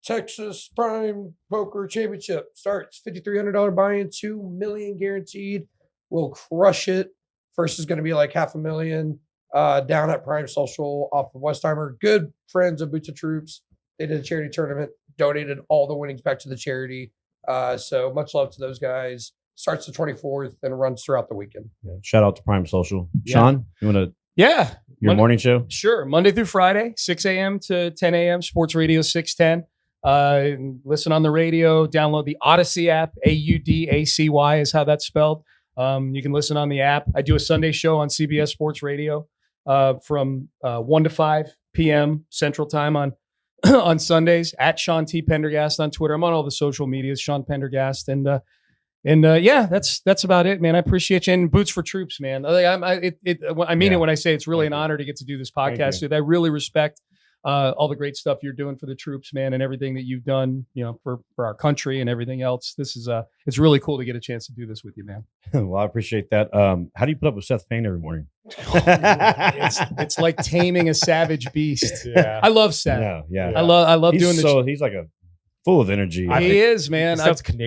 Texas Prime Poker Championship starts. $5,300 buy-in, $2 million guaranteed. We'll crush it. First is going to be like $500,000 down at Prime Social off of Westheimer. Good friends of Boots of Troops. They did a charity tournament, donated all the winnings back to the charity. So much love to those guys. Starts the 24th and runs throughout the weekend. Yeah. Shout out to Prime Social. Sean, you want to? Yeah. Your morning show? Sure. Monday through Friday, 6 a.m. to 10 a.m. Sports Radio 610. Listen on the radio. Download the Odyssey app. AUDACY is how that's spelled. You can listen on the app. I do a Sunday show on CBS Sports Radio from 1 to 5 p.m. Central Time on Sundays at Sean T. Pendergast on Twitter. I'm on all the social medias, Sean Pendergast. And that's about it, man. I appreciate you. And Boots for Troops, man. I mean it when I say it's really an honor to get to do this podcast with. I really respect all the great stuff you're doing for the troops, man, and everything that you've done, for our country and everything else. This is it's really cool to get a chance to do this with you, man. Well, I appreciate that. How do you put up with Seth Payne every morning? It's like taming a savage beast. Yeah. I love Seth. Yeah. I love doing this. He's like full of energy. He is, man.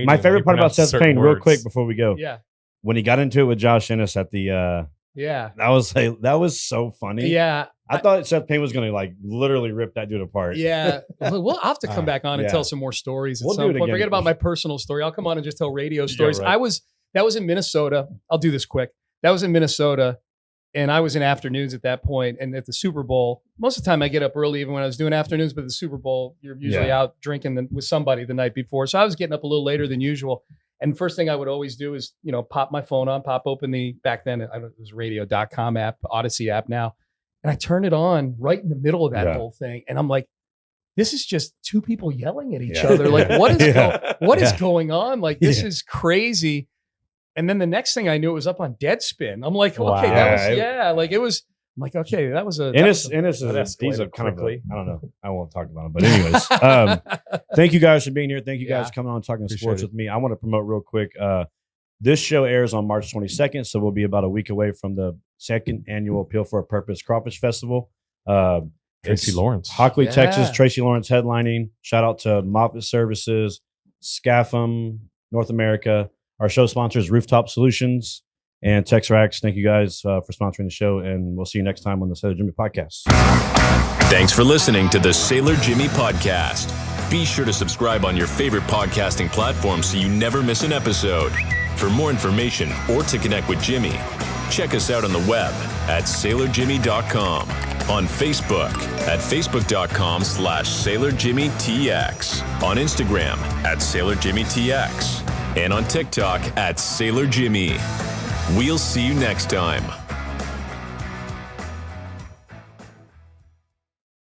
My favorite part about Seth Payne, real quick before we go. Yeah. When he got into it with Josh Ennis at the that was so funny. Yeah. I thought Seth Payne was going to literally rip that dude apart. Yeah. I'll have to come back on and tell some more stories at some point. Forget about my personal story. I'll come on and just tell radio stories. Yeah, right. That was in Minnesota. I'll do this quick. That was in Minnesota. And I was in afternoons at that point. And at the Super Bowl, most of the time I get up early, even when I was doing afternoons, but the Super Bowl, you're usually out drinking with somebody the night before. So I was getting up a little later than usual. And first thing I would always do is, pop my phone on, pop open back then it was radio.com app, Odyssey app now. And I turn it on right in the middle of that whole thing. And I'm like, this is just two people yelling at each other. Like, what is going on? Like, this is crazy. And then the next thing I knew, it was up on Deadspin. I'm like, okay, I'm like, okay, that was a. Ennis he's a kind of I don't know. I won't talk about him. But anyways, thank you guys for being here. Thank you guys for coming on and talking sports with me. I want to promote real quick. This show airs on March 22nd, so we'll be about a week away from the second annual Appeal for a Purpose Crawfish Festival. Tracy Lawrence. Hockley, Texas. Tracy Lawrence headlining. Shout out to Moffitt Services, Scaffam, North America. Our show sponsors, Rooftop Solutions and Texrax. Thank you guys for sponsoring the show, and we'll see you next time on the Sailor Jimmy Podcast. Thanks for listening to the Sailor Jimmy Podcast. Be sure to subscribe on your favorite podcasting platform so you never miss an episode. For more information or to connect with Jimmy, check us out on the web at SailorJimmy.com, on Facebook at Facebook.com/SailorJimmyTX, on Instagram at SailorJimmyTX, and on TikTok at Sailor Jimmy. We'll see you next time.